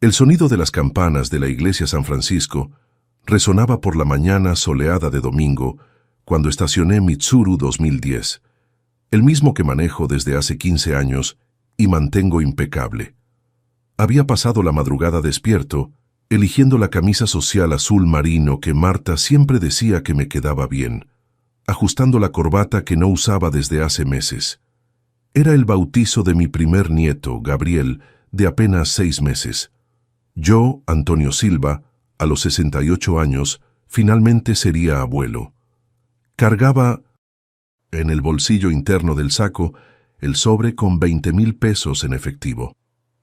El sonido de las campanas de la iglesia San Francisco resonaba por la mañana soleada de domingo cuando estacioné Mitsuru 2010, el mismo que manejo desde hace 15 años y mantengo impecable. Había pasado la madrugada despierto, eligiendo la camisa social azul marino que Marta siempre decía que me quedaba bien, ajustando la corbata que no usaba desde hace meses. Era el bautizo de mi primer nieto, Gabriel, de apenas 6 meses. Yo, Antonio Silva, a los 68 años, finalmente sería abuelo. Cargaba en el bolsillo interno del saco el sobre con 20,000 pesos en efectivo,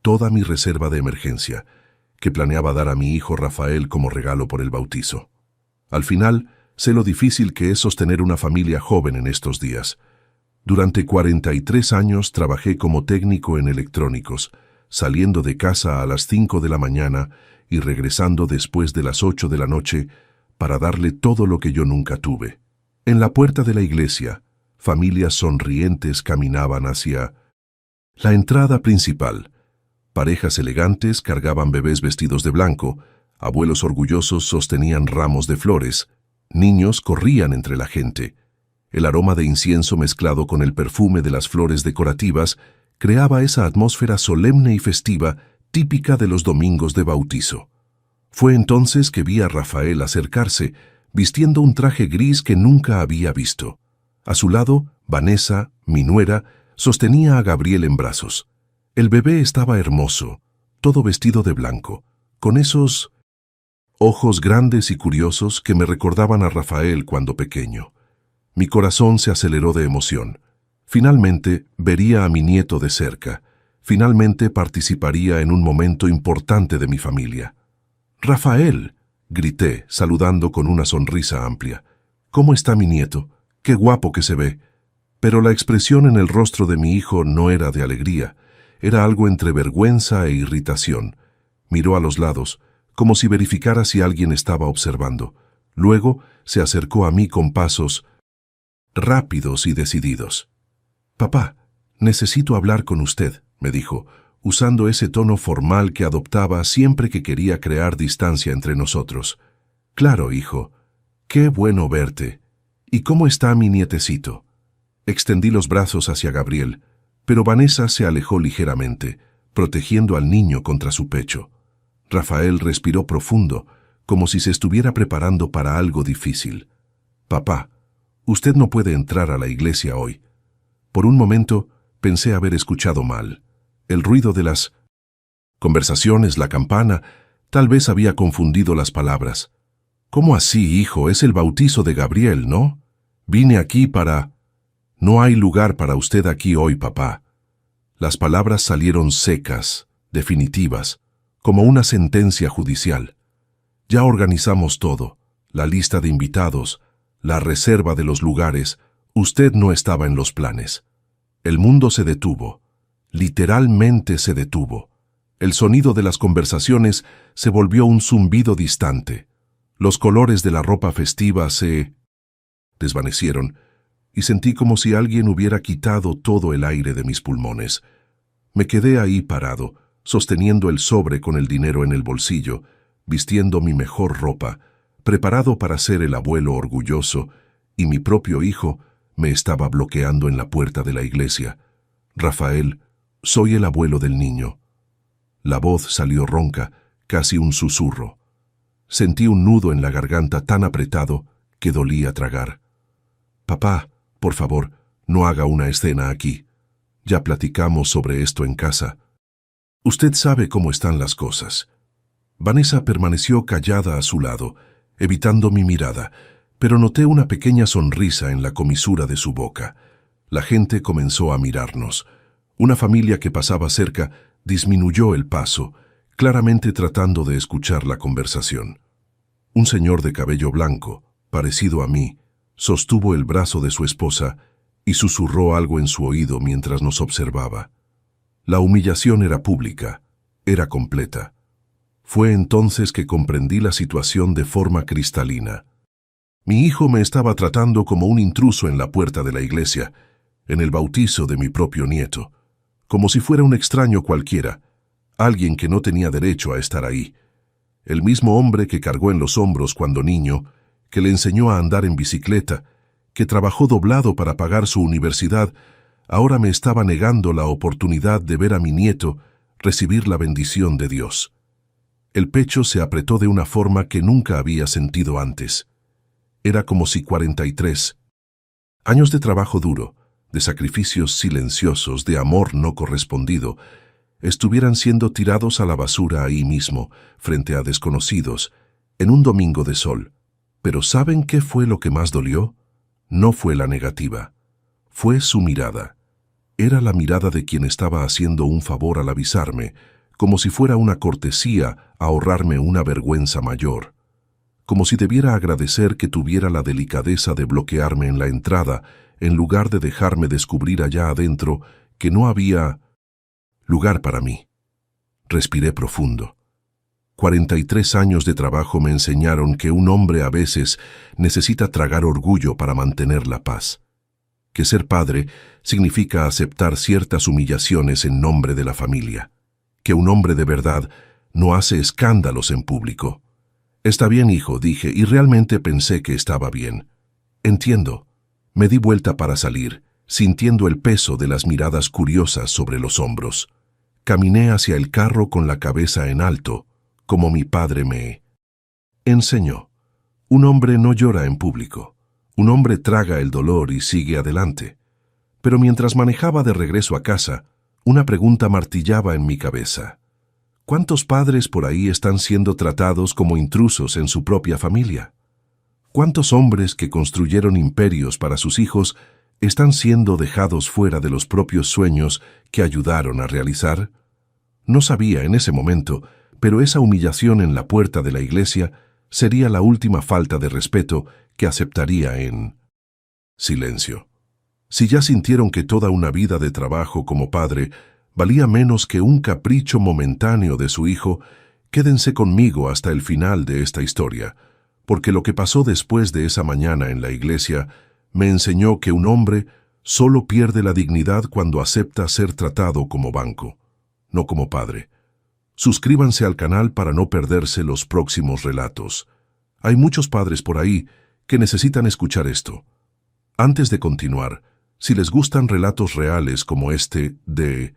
toda mi reserva de emergencia, que planeaba dar a mi hijo Rafael como regalo por el bautizo. Al final, sé lo difícil que es sostener una familia joven en estos días. Durante 43 años trabajé como técnico en electrónicos, saliendo de casa a las 5 de la mañana y regresando después de las 8 de la noche para darle todo lo que yo nunca tuve. En la puerta de la iglesia, familias sonrientes caminaban hacia la entrada principal. Parejas elegantes cargaban bebés vestidos de blanco, abuelos orgullosos sostenían ramos de flores, niños corrían entre la gente. El aroma de incienso mezclado con el perfume de las flores decorativas creaba esa atmósfera solemne y festiva típica de los domingos de bautizo. Fue entonces que vi a Rafael acercarse, vistiendo un traje gris que nunca había visto. A su lado, Vanessa, mi nuera, sostenía a Gabriel en brazos. El bebé estaba hermoso, todo vestido de blanco, con esos ojos grandes y curiosos que me recordaban a Rafael cuando pequeño. Mi corazón se aceleró de emoción. Finalmente vería a mi nieto de cerca. Finalmente participaría en un momento importante de mi familia. «¡Rafael!», grité, saludando con una sonrisa amplia. «¿Cómo está mi nieto? ¡Qué guapo que se ve!». Pero la expresión en el rostro de mi hijo no era de alegría. Era algo entre vergüenza e irritación. Miró a los lados, como si verificara si alguien estaba observando. Luego se acercó a mí con pasos rápidos y decididos. «Papá, necesito hablar con usted», me dijo, usando ese tono formal que adoptaba siempre que quería crear distancia entre nosotros. «Claro, hijo. Qué bueno verte. ¿Y cómo está mi nietecito?». Extendí los brazos hacia Gabriel, pero Vanessa se alejó ligeramente, protegiendo al niño contra su pecho. Rafael respiró profundo, como si se estuviera preparando para algo difícil. «Papá, usted no puede entrar a la iglesia hoy». Por un momento pensé haber escuchado mal. El ruido de las conversaciones, la campana, tal vez había confundido las palabras. «¿Cómo así, hijo? Es el bautizo de Gabriel, ¿no? Vine aquí para...». «No hay lugar para usted aquí hoy, papá». Las palabras salieron secas, definitivas, como una sentencia judicial. Ya organizamos todo, la lista de invitados, la reserva de los lugares. Usted no estaba en los planes. El mundo se detuvo. Literalmente se detuvo. El sonido de las conversaciones se volvió un zumbido distante. Los colores de la ropa festiva se desvanecieron y sentí como si alguien hubiera quitado todo el aire de mis pulmones. Me quedé ahí parado, sosteniendo el sobre con el dinero en el bolsillo, vistiendo mi mejor ropa, preparado para ser el abuelo orgulloso, y mi propio hijo me estaba bloqueando en la puerta de la iglesia. «Rafael, soy el abuelo del niño». La voz salió ronca, casi un susurro. Sentí un nudo en la garganta tan apretado que dolía tragar. «Papá, por favor, no haga una escena aquí. Ya platicamos sobre esto en casa. Usted sabe cómo están las cosas». Vanessa permaneció callada a su lado, evitando mi mirada, pero noté una pequeña sonrisa en la comisura de su boca. La gente comenzó a mirarnos. Una familia que pasaba cerca disminuyó el paso, claramente tratando de escuchar la conversación. Un señor de cabello blanco, parecido a mí, sostuvo el brazo de su esposa y susurró algo en su oído mientras nos observaba. La humillación era pública, era completa. Fue entonces que comprendí la situación de forma cristalina. Mi hijo me estaba tratando como un intruso en la puerta de la iglesia, en el bautizo de mi propio nieto, como si fuera un extraño cualquiera, alguien que no tenía derecho a estar ahí. El mismo hombre que cargó en los hombros cuando niño, que le enseñó a andar en bicicleta, que trabajó doblado para pagar su universidad, ahora me estaba negando la oportunidad de ver a mi nieto recibir la bendición de Dios. El pecho se apretó de una forma que nunca había sentido antes. Era como si 43 años de trabajo duro, de sacrificios silenciosos, de amor no correspondido, estuvieran siendo tirados a la basura ahí mismo, frente a desconocidos, en un domingo de sol. Pero ¿saben qué fue lo que más dolió? No fue la negativa. Fue su mirada. Era la mirada de quien estaba haciendo un favor al avisarme, como si fuera una cortesía ahorrarme una vergüenza mayor. Como si debiera agradecer que tuviera la delicadeza de bloquearme en la entrada, en lugar de dejarme descubrir allá adentro que no había lugar para mí. Respiré profundo. 43 años de trabajo me enseñaron que un hombre a veces necesita tragar orgullo para mantener la paz. Que ser padre significa aceptar ciertas humillaciones en nombre de la familia. Que un hombre de verdad no hace escándalos en público. Está bien, hijo, dije, y realmente pensé que estaba bien. Entiendo. Me di vuelta para salir, sintiendo el peso de las miradas curiosas sobre los hombros. Caminé hacia el carro con la cabeza en alto, como mi padre me enseñó. Un hombre no llora en público. Un hombre traga el dolor y sigue adelante. Pero mientras manejaba de regreso a casa, una pregunta martillaba en mi cabeza. ¿Cuántos padres por ahí están siendo tratados como intrusos en su propia familia? ¿Cuántos hombres que construyeron imperios para sus hijos están siendo dejados fuera de los propios sueños que ayudaron a realizar? No sabía en ese momento, pero esa humillación en la puerta de la iglesia sería la última falta de respeto que aceptaría en silencio. Si ya sintieron que toda una vida de trabajo como padre valía menos que un capricho momentáneo de su hijo, quédense conmigo hasta el final de esta historia, porque lo que pasó después de esa mañana en la iglesia me enseñó que un hombre solo pierde la dignidad cuando acepta ser tratado como banco, no como padre. Suscríbanse al canal para no perderse los próximos relatos. Hay muchos padres por ahí que necesitan escuchar esto. Antes de continuar, si les gustan relatos reales como este de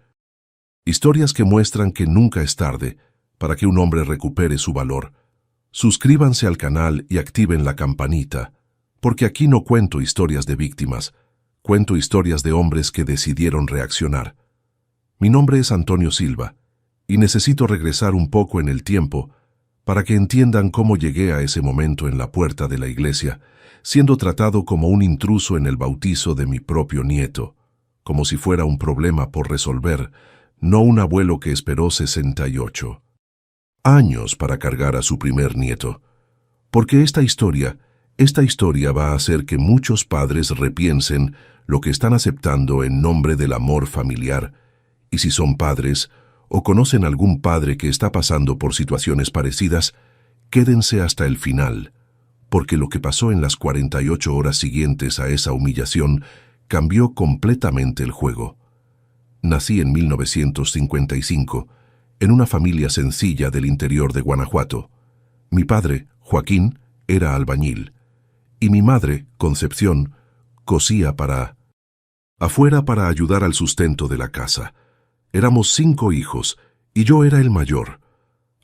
historias que muestran que nunca es tarde para que un hombre recupere su valor, suscríbanse al canal y activen la campanita, porque aquí no cuento historias de víctimas, cuento historias de hombres que decidieron reaccionar. Mi nombre es Antonio Silva, y necesito regresar un poco en el tiempo para que entiendan cómo llegué a ese momento en la puerta de la iglesia, siendo tratado como un intruso en el bautizo de mi propio nieto, como si fuera un problema por resolver, no un abuelo que esperó 68 años para cargar a su primer nieto. Porque esta historia va a hacer que muchos padres repiensen lo que están aceptando en nombre del amor familiar, y si son padres o conocen algún padre que está pasando por situaciones parecidas, quédense hasta el final, porque lo que pasó en las 48 horas siguientes a esa humillación cambió completamente el juego. Nací en 1955, en una familia sencilla del interior de Guanajuato. Mi padre, Joaquín, era albañil, y mi madre, Concepción, cosía afuera para ayudar al sustento de la casa. Éramos 5 hijos, y yo era el mayor.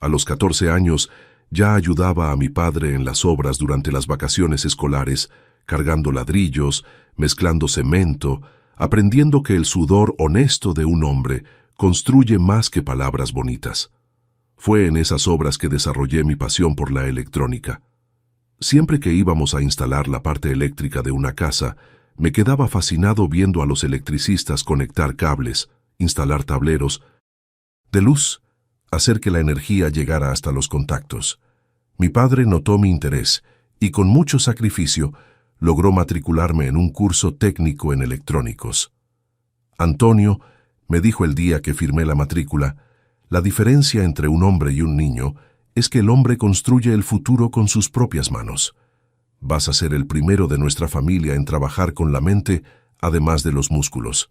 A los 14 años ya ayudaba a mi padre en las obras durante las vacaciones escolares, cargando ladrillos, mezclando cemento, aprendiendo que el sudor honesto de un hombre construye más que palabras bonitas. Fue en esas obras que desarrollé mi pasión por la electrónica. Siempre que íbamos a instalar la parte eléctrica de una casa, me quedaba fascinado viendo a los electricistas conectar cables, instalar tableros de luz, hacer que la energía llegara hasta los contactos. Mi padre notó mi interés y con mucho sacrificio logró matricularme en un curso técnico en electrónicos. Antonio, me dijo el día que firmé la matrícula, la diferencia entre un hombre y un niño es que el hombre construye el futuro con sus propias manos. Vas a ser el primero de nuestra familia en trabajar con la mente, además de los músculos.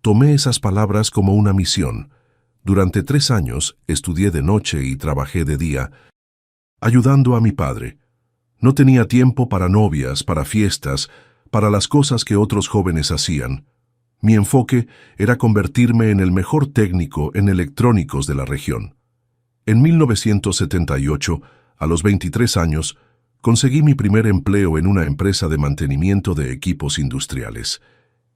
Tomé esas palabras como una misión. Durante 3 años estudié de noche y trabajé de día, ayudando a mi padre. No tenía tiempo para novias, para fiestas, para las cosas que otros jóvenes hacían. Mi enfoque era convertirme en el mejor técnico en electrónicos de la región. En 1978, a los 23 años, conseguí mi primer empleo en una empresa de mantenimiento de equipos industriales.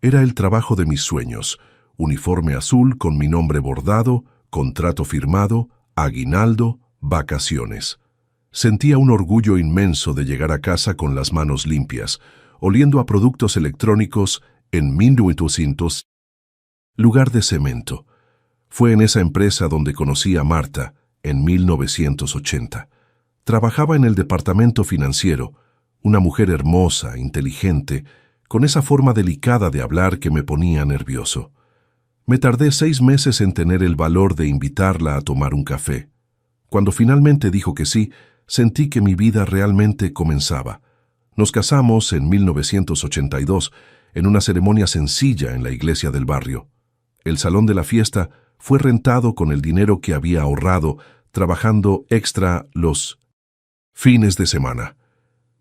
Era el trabajo de mis sueños: uniforme azul con mi nombre bordado, contrato firmado, aguinaldo, vacaciones. Sentía un orgullo inmenso de llegar a casa con las manos limpias, oliendo a productos electrónicos en 1800, lugar de cemento. Fue en esa empresa donde conocí a Marta, en 1980. Trabajaba en el departamento financiero, una mujer hermosa, inteligente, con esa forma delicada de hablar que me ponía nervioso. Me tardé 6 meses en tener el valor de invitarla a tomar un café. Cuando finalmente dijo que sí, sentí que mi vida realmente comenzaba. Nos casamos en 1982, en una ceremonia sencilla en la iglesia del barrio. El salón de la fiesta fue rentado con el dinero que había ahorrado trabajando extra los fines de semana.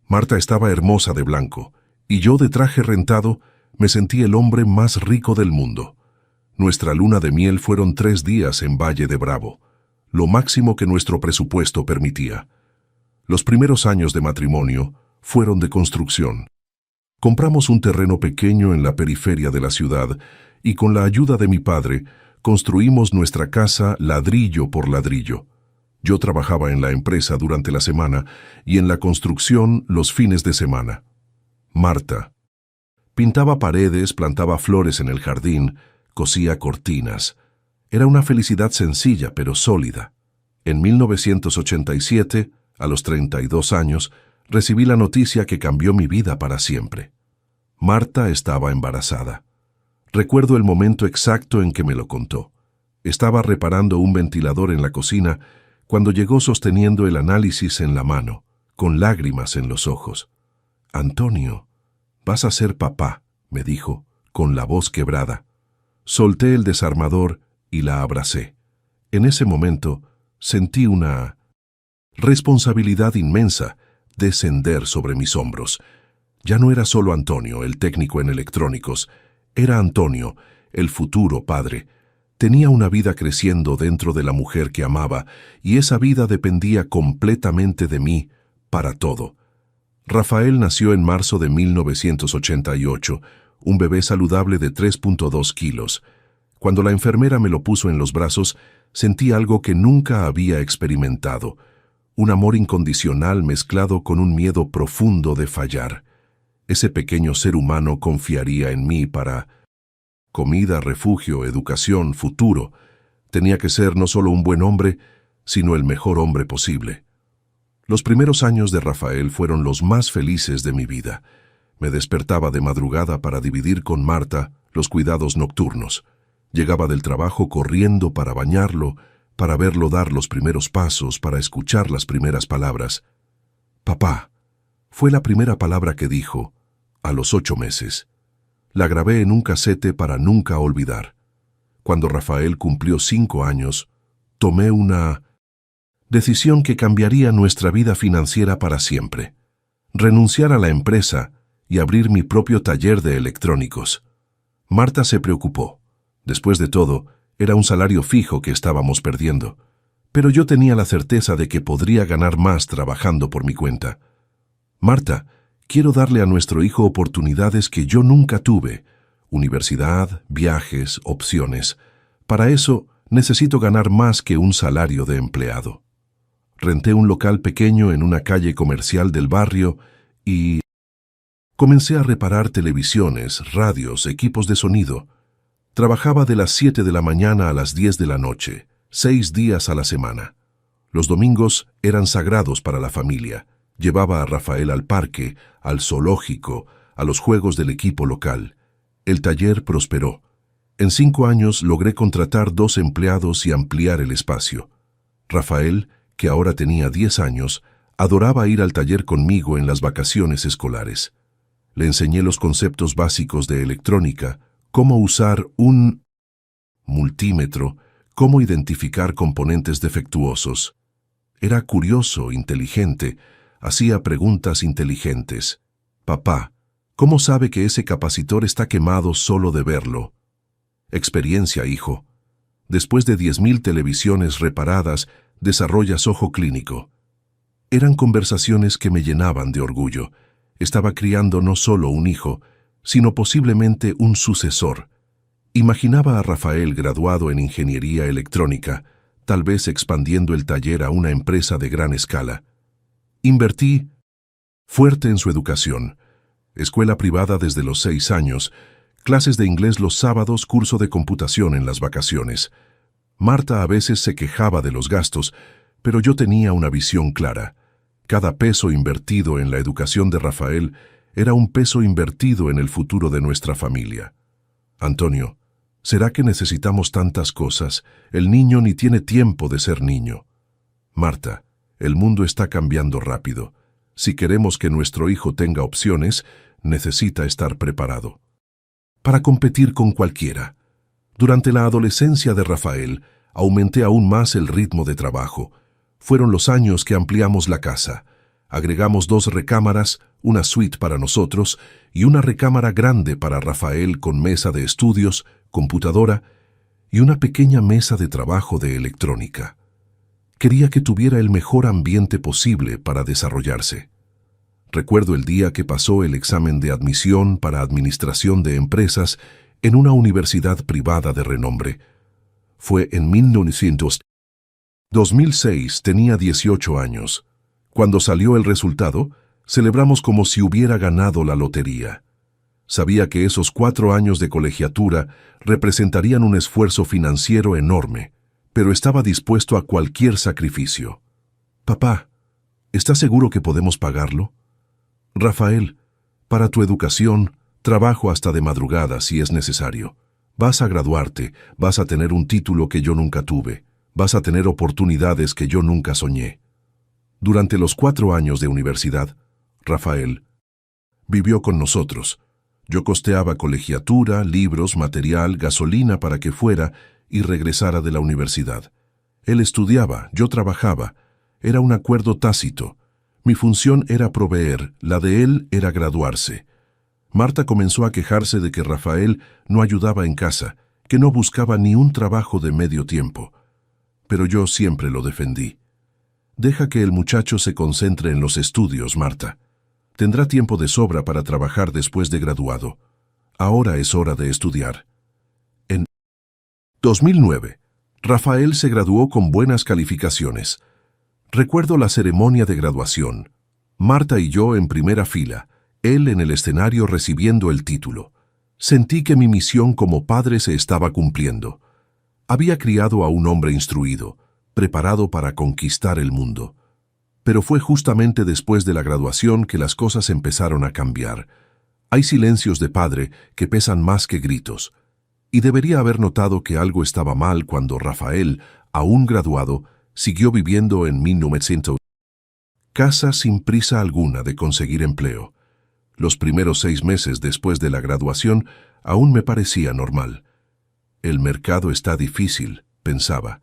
Marta estaba hermosa de blanco, y yo de traje rentado me sentí el hombre más rico del mundo. Nuestra luna de miel fueron 3 días en Valle de Bravo, lo máximo que nuestro presupuesto permitía. Los primeros años de matrimonio fueron de construcción. Compramos un terreno pequeño en la periferia de la ciudad y con la ayuda de mi padre construimos nuestra casa ladrillo por ladrillo. Yo trabajaba en la empresa durante la semana y en la construcción los fines de semana. Marta pintaba paredes, plantaba flores en el jardín, cosía cortinas. Era una felicidad sencilla pero sólida. En 1987, a los 32 años, recibí la noticia que cambió mi vida para siempre. Marta estaba embarazada. Recuerdo el momento exacto en que me lo contó. Estaba reparando un ventilador en la cocina cuando llegó sosteniendo el análisis en la mano, con lágrimas en los ojos. «Antonio, vas a ser papá», me dijo, con la voz quebrada. Solté el desarmador y la abracé. En ese momento sentí una responsabilidad inmensa descender sobre mis hombros. Ya no era solo Antonio, el técnico en electrónicos. Era Antonio, el futuro padre. Tenía una vida creciendo dentro de la mujer que amaba, y esa vida dependía completamente de mí, para todo. Rafael nació en marzo de 1988, un bebé saludable de 3.2 kilos. Cuando la enfermera me lo puso en los brazos, sentí algo que nunca había experimentado: un amor incondicional mezclado con un miedo profundo de fallar. Ese pequeño ser humano confiaría en mí para comida, refugio, educación, futuro. Tenía que ser no solo un buen hombre, sino el mejor hombre posible. Los primeros años de Rafael fueron los más felices de mi vida. Me despertaba de madrugada para dividir con Marta los cuidados nocturnos. Llegaba del trabajo corriendo para bañarlo, para verlo dar los primeros pasos, para escuchar las primeras palabras. «Papá», fue la primera palabra que dijo, a los 8 meses. La grabé en un casete para nunca olvidar. Cuando Rafael cumplió 5 años, tomé una decisión que cambiaría nuestra vida financiera para siempre: renunciar a la empresa y abrir mi propio taller de electrónicos. Marta se preocupó. Después de todo, era un salario fijo que estábamos perdiendo. Pero yo tenía la certeza de que podría ganar más trabajando por mi cuenta. «Marta, quiero darle a nuestro hijo oportunidades que yo nunca tuve: universidad, viajes, opciones. Para eso necesito ganar más que un salario de empleado». Renté un local pequeño en una calle comercial del barrio y comencé a reparar televisiones, radios, equipos de sonido. Trabajaba de las 7 de la mañana a las 10 de la noche, 6 días a la semana. Los domingos eran sagrados para la familia. Llevaba a Rafael al parque, al zoológico, a los juegos del equipo local. El taller prosperó. En 5 años logré contratar 2 empleados y ampliar el espacio. Rafael, que ahora tenía 10 años, adoraba ir al taller conmigo en las vacaciones escolares. Le enseñé los conceptos básicos de electrónica, cómo usar un multímetro, cómo identificar componentes defectuosos. Era curioso, inteligente, hacía preguntas inteligentes. Papá, ¿cómo sabe que ese capacitor está quemado solo de verlo? Experiencia, hijo. Después de 10.000 televisiones reparadas, desarrollas ojo clínico. Eran conversaciones que me llenaban de orgullo. Estaba criando no solo un hijo, sino posiblemente un sucesor. Imaginaba a Rafael graduado en ingeniería electrónica, tal vez expandiendo el taller a una empresa de gran escala. Invertí fuerte en su educación. Escuela privada desde los 6 años, clases de inglés los sábados, curso de computación en las vacaciones. Marta a veces se quejaba de los gastos, pero yo tenía una visión clara. Cada peso invertido en la educación de Rafael era un peso invertido en el futuro de nuestra familia. Antonio, ¿será que necesitamos tantas cosas? El niño ni tiene tiempo de ser niño. Marta, el mundo está cambiando rápido. Si queremos que nuestro hijo tenga opciones, necesita estar preparado para competir con cualquiera. Durante la adolescencia de Rafael, aumenté aún más el ritmo de trabajo. Fueron los años que ampliamos la casa. Agregamos 2 recámaras, una suite para nosotros y una recámara grande para Rafael con mesa de estudios, computadora y una pequeña mesa de trabajo de electrónica. Quería que tuviera el mejor ambiente posible para desarrollarse. Recuerdo el día que pasó el examen de admisión para administración de empresas en una universidad privada de renombre. Fue en 2006, tenía 18 años. Cuando salió el resultado, celebramos como si hubiera ganado la lotería. Sabía que esos 4 años de colegiatura representarían un esfuerzo financiero enorme, pero estaba dispuesto a cualquier sacrificio. Papá, ¿estás seguro que podemos pagarlo? Rafael, para tu educación, trabajo hasta de madrugada si es necesario. Vas a graduarte, vas a tener un título que yo nunca tuve, vas a tener oportunidades que yo nunca soñé. Durante los 4 años de universidad, Rafael vivió con nosotros. Yo costeaba colegiatura, libros, material, gasolina para que fuera y regresara de la universidad. Él estudiaba, yo trabajaba. Era un acuerdo tácito. Mi función era proveer, la de él era graduarse. Marta comenzó a quejarse de que Rafael no ayudaba en casa, que no buscaba ni un trabajo de medio tiempo. Pero yo siempre lo defendí. Deja que el muchacho se concentre en los estudios, Marta. Tendrá tiempo de sobra para trabajar después de graduado. Ahora es hora de estudiar. En 2009, Rafael se graduó con buenas calificaciones. Recuerdo la ceremonia de graduación. Marta y yo en primera fila, él en el escenario recibiendo el título. Sentí que mi misión como padre se estaba cumpliendo. Había criado a un hombre instruido, preparado para conquistar el mundo. Pero fue justamente después de la graduación que las cosas empezaron a cambiar. Hay silencios de padre que pesan más que gritos. Y debería haber notado que algo estaba mal cuando Rafael, aún graduado, siguió viviendo en 1900. Casa sin prisa alguna de conseguir empleo. Los primeros 6 meses después de la graduación aún me parecía normal. El mercado está difícil, pensaba.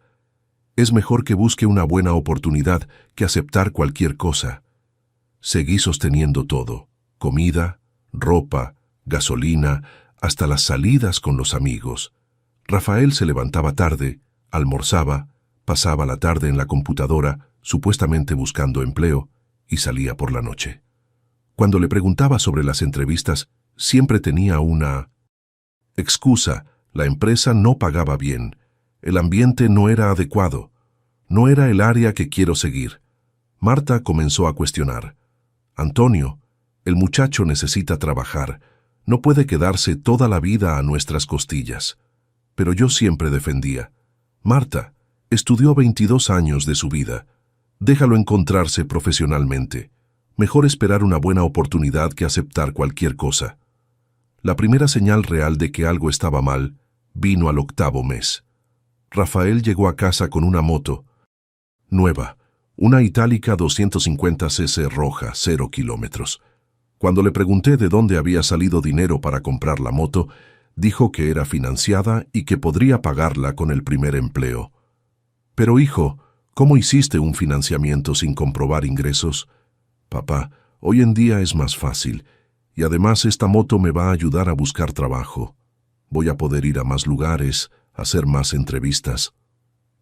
Es mejor que busque una buena oportunidad que aceptar cualquier cosa. Seguí sosteniendo todo: comida, ropa, gasolina, hasta las salidas con los amigos. Rafael se levantaba tarde, almorzaba, pasaba la tarde en la computadora, supuestamente buscando empleo, y salía por la noche. Cuando le preguntaba sobre las entrevistas, siempre tenía una excusa: la empresa no pagaba bien, el ambiente no era adecuado, no era el área que quiero seguir. Marta comenzó a cuestionar. Antonio, el muchacho necesita trabajar, no puede quedarse toda la vida a nuestras costillas. Pero yo siempre defendía. Marta, estudió 22 años de su vida. Déjalo encontrarse profesionalmente. Mejor esperar una buena oportunidad que aceptar cualquier cosa. La primera señal real de que algo estaba mal vino al 8º mes. Rafael llegó a casa con una moto nueva, una Itálica 250cc roja, 0 kilómetros. Cuando le pregunté de dónde había salido dinero para comprar la moto, Dijo que era financiada y que podría pagarla con el primer empleo. Pero hijo, ¿cómo hiciste un financiamiento sin comprobar ingresos? Papá, hoy en día es más fácil, y además esta moto me va a ayudar a buscar trabajo. Voy a poder ir a más lugares, hacer más entrevistas.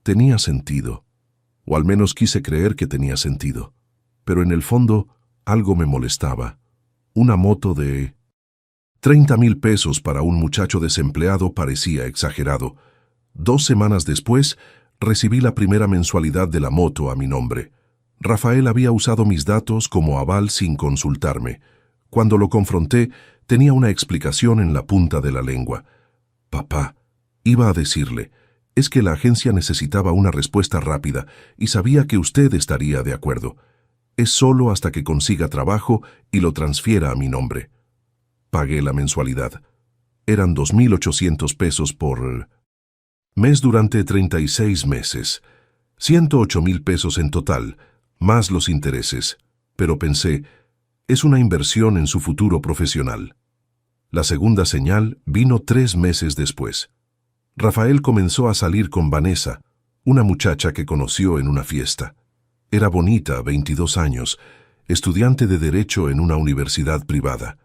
Tenía sentido, o al menos quise creer que tenía sentido, pero en el fondo algo me molestaba. Una moto de 30,000 pesos para un muchacho desempleado parecía exagerado. 2 semanas después, recibí la primera mensualidad de la moto a mi nombre. Rafael había usado mis datos como aval sin consultarme. Cuando lo confronté, tenía una explicación en la punta de la lengua. Papá, iba a decirle, es que la agencia necesitaba una respuesta rápida y sabía que usted estaría de acuerdo. Es solo hasta que consiga trabajo y lo transfiera a mi nombre. Pagué la mensualidad. Eran 2,800 pesos por mes durante 36 meses. 108,000 pesos en total, más los intereses. Pero pensé, es una inversión en su futuro profesional. La segunda señal vino 3 meses después. Rafael comenzó a salir con Vanessa, una muchacha que conoció en una fiesta. Era bonita, 22 años, estudiante de Derecho en una universidad privada.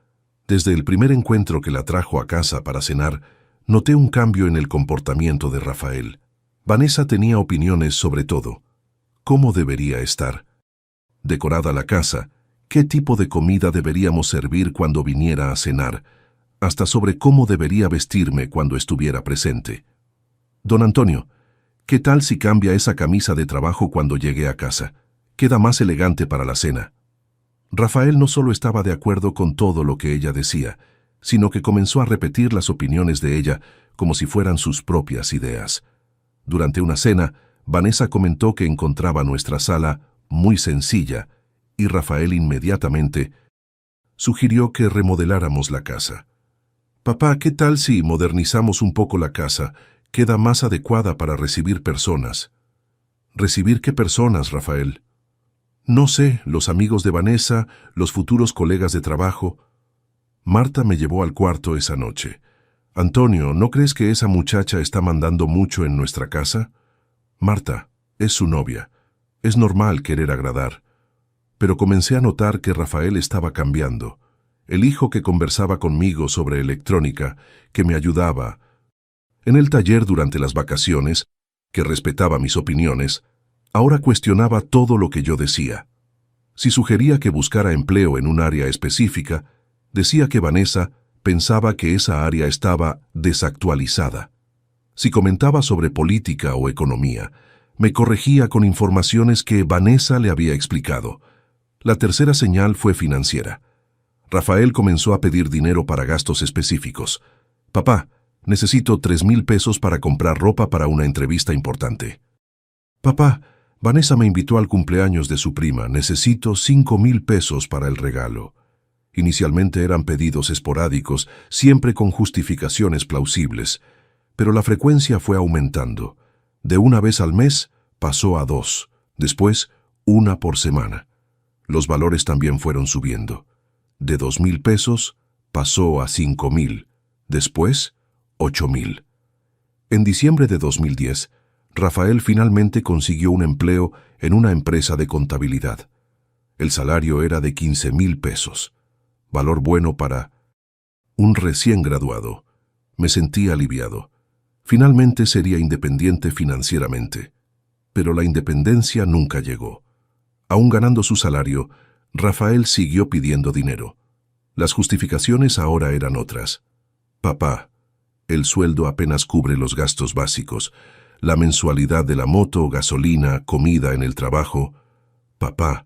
Desde el primer encuentro que la trajo a casa para cenar, noté un cambio en el comportamiento de Rafael. Vanessa tenía opiniones sobre todo. ¿Cómo debería estar decorada la casa? ¿Qué tipo de comida deberíamos servir cuando viniera a cenar? Hasta sobre cómo debería vestirme cuando estuviera presente. Don Antonio, ¿qué tal si cambia esa camisa de trabajo cuando llegue a casa? Queda más elegante para la cena. Rafael no solo estaba de acuerdo con todo lo que ella decía, sino que comenzó a repetir las opiniones de ella como si fueran sus propias ideas. Durante una cena, Vanessa comentó que encontraba nuestra sala muy sencilla y Rafael inmediatamente sugirió que remodeláramos la casa. Papá, ¿qué tal si modernizamos un poco la casa? Queda más adecuada para recibir personas. ¿Recibir qué personas, Rafael? No sé, los amigos de Vanessa, los futuros colegas de trabajo. Marta me llevó al cuarto esa noche. Antonio, ¿no crees que esa muchacha está mandando mucho en nuestra casa? Marta, es su novia. Es normal querer agradar. Pero comencé a notar que Rafael estaba cambiando. El hijo que conversaba conmigo sobre electrónica, que me ayudaba en el taller durante las vacaciones, que respetaba mis opiniones, ahora cuestionaba todo lo que yo decía. Si sugería que buscara empleo en un área específica, decía que Vanessa pensaba que esa área estaba desactualizada. Si comentaba sobre política o economía, me corregía con informaciones que Vanessa le había explicado. La tercera señal fue financiera. Rafael comenzó a pedir dinero para gastos específicos. Papá, necesito 3,000 pesos para comprar ropa para una entrevista importante. Papá, Vanessa me invitó al cumpleaños de su prima. Necesito 5,000 pesos para el regalo. Inicialmente eran pedidos esporádicos, siempre con justificaciones plausibles, pero la frecuencia fue aumentando. De una vez al mes pasó a 2, después 1 por semana. Los valores también fueron subiendo. De 2,000 pesos pasó a 5,000, después 8,000. En diciembre de 2010, Rafael finalmente consiguió un empleo en una empresa de contabilidad. El salario era de 15,000 pesos, valor bueno para un recién graduado. Me sentí aliviado. Finalmente sería independiente financieramente, pero la independencia nunca llegó. Aún ganando su salario, Rafael siguió pidiendo dinero. Las justificaciones ahora eran otras. Papá, el sueldo apenas cubre los gastos básicos, la mensualidad de la moto, gasolina, comida en el trabajo. Papá,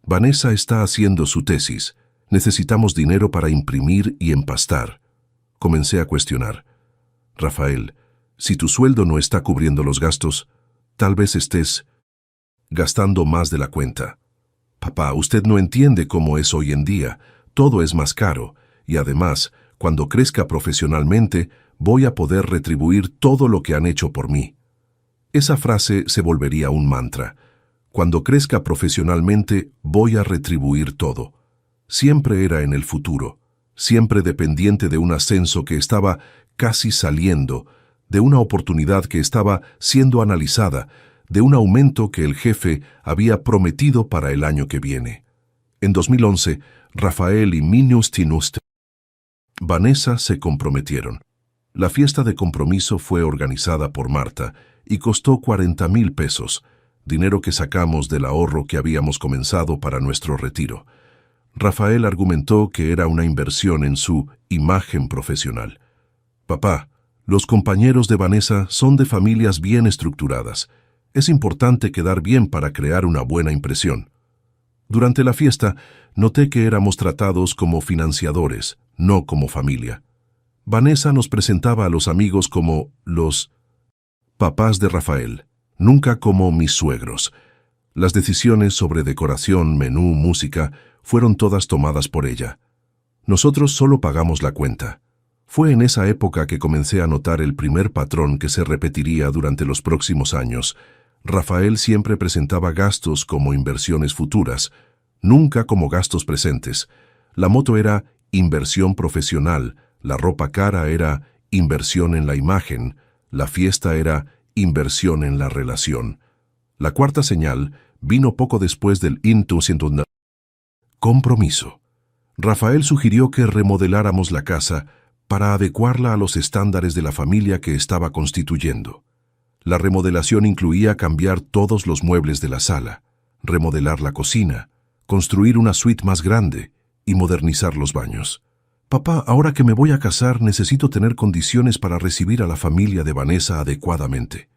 Vanessa está haciendo su tesis. Necesitamos dinero para imprimir y empastar. Comencé a cuestionar. Rafael, si tu sueldo no está cubriendo los gastos, tal vez estés gastando más de la cuenta. Papá, usted no entiende cómo es hoy en día. Todo es más caro, y además, cuando crezca profesionalmente, voy a poder retribuir todo lo que han hecho por mí. Esa frase se volvería un mantra. Cuando crezca profesionalmente, voy a retribuir todo. Siempre era en el futuro. siempre dependiente de un ascenso que estaba casi saliendo, de una oportunidad que estaba siendo analizada, de un aumento que el jefe había prometido para el año que viene. En 2011, Rafael y Vanessa se comprometieron. La fiesta de compromiso fue organizada por Marta y costó 40,000 pesos, dinero que sacamos del ahorro que habíamos comenzado para nuestro retiro. Rafael argumentó que era una inversión en su imagen profesional. Papá, los compañeros de Vanessa son de familias bien estructuradas. Es importante quedar bien para crear una buena impresión. Durante la fiesta, noté que éramos tratados como financiadores, no como familia. Vanessa nos presentaba a los amigos como los papás de Rafael, nunca como mis suegros. Las decisiones sobre decoración, menú, música, fueron todas tomadas por ella. Nosotros solo pagamos la cuenta. Fue en esa época que comencé a notar el primer patrón que se repetiría durante los próximos años. Rafael siempre presentaba gastos como inversiones futuras, nunca como gastos presentes. La moto era inversión profesional, la ropa cara era inversión en la imagen, la fiesta era inversión en la relación. La cuarta señal vino poco después del compromiso. Rafael sugirió que remodeláramos la casa para adecuarla a los estándares de la familia que estaba constituyendo. La remodelación incluía cambiar todos los muebles de la sala, remodelar la cocina, construir una suite más grande y modernizar los baños. Papá, ahora que me voy a casar, necesito tener condiciones para recibir a la familia de Vanessa adecuadamente.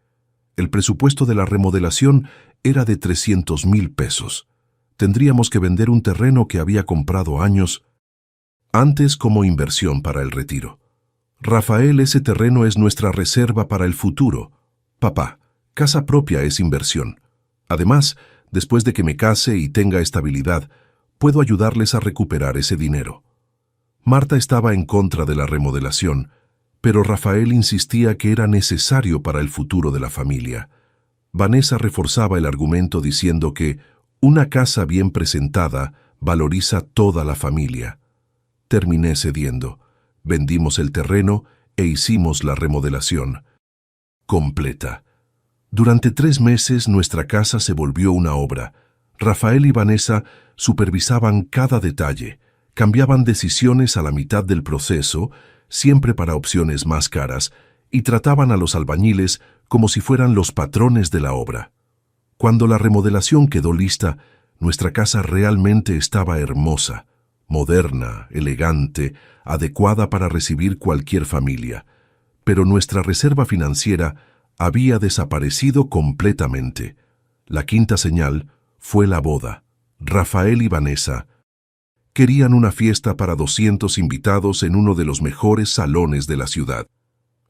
El presupuesto de la remodelación era de 300,000 pesos. Tendríamos que vender un terreno que había comprado años antes como inversión para el retiro. Rafael, ese terreno es nuestra reserva para el futuro. Papá, casa propia es inversión. Además, después de que me case y tenga estabilidad, puedo ayudarles a recuperar ese dinero. Marta estaba en contra de la remodelación, pero Rafael insistía que era necesario para el futuro de la familia. Vanessa reforzaba el argumento diciendo que una casa bien presentada valoriza toda la familia. Terminé cediendo. Vendimos el terreno e hicimos la remodelación completa. Durante 3 meses nuestra casa se volvió una obra. Rafael y Vanessa supervisaban cada detalle, cambiaban decisiones a la mitad del proceso, siempre para opciones más caras, y trataban a los albañiles como si fueran los patrones de la obra. Cuando la remodelación quedó lista, nuestra casa realmente estaba hermosa, moderna, elegante, adecuada para recibir cualquier familia. Pero nuestra reserva financiera había desaparecido completamente. La quinta señal fue la boda. Rafael y Vanessa querían una fiesta para 200 invitados en uno de los mejores salones de la ciudad.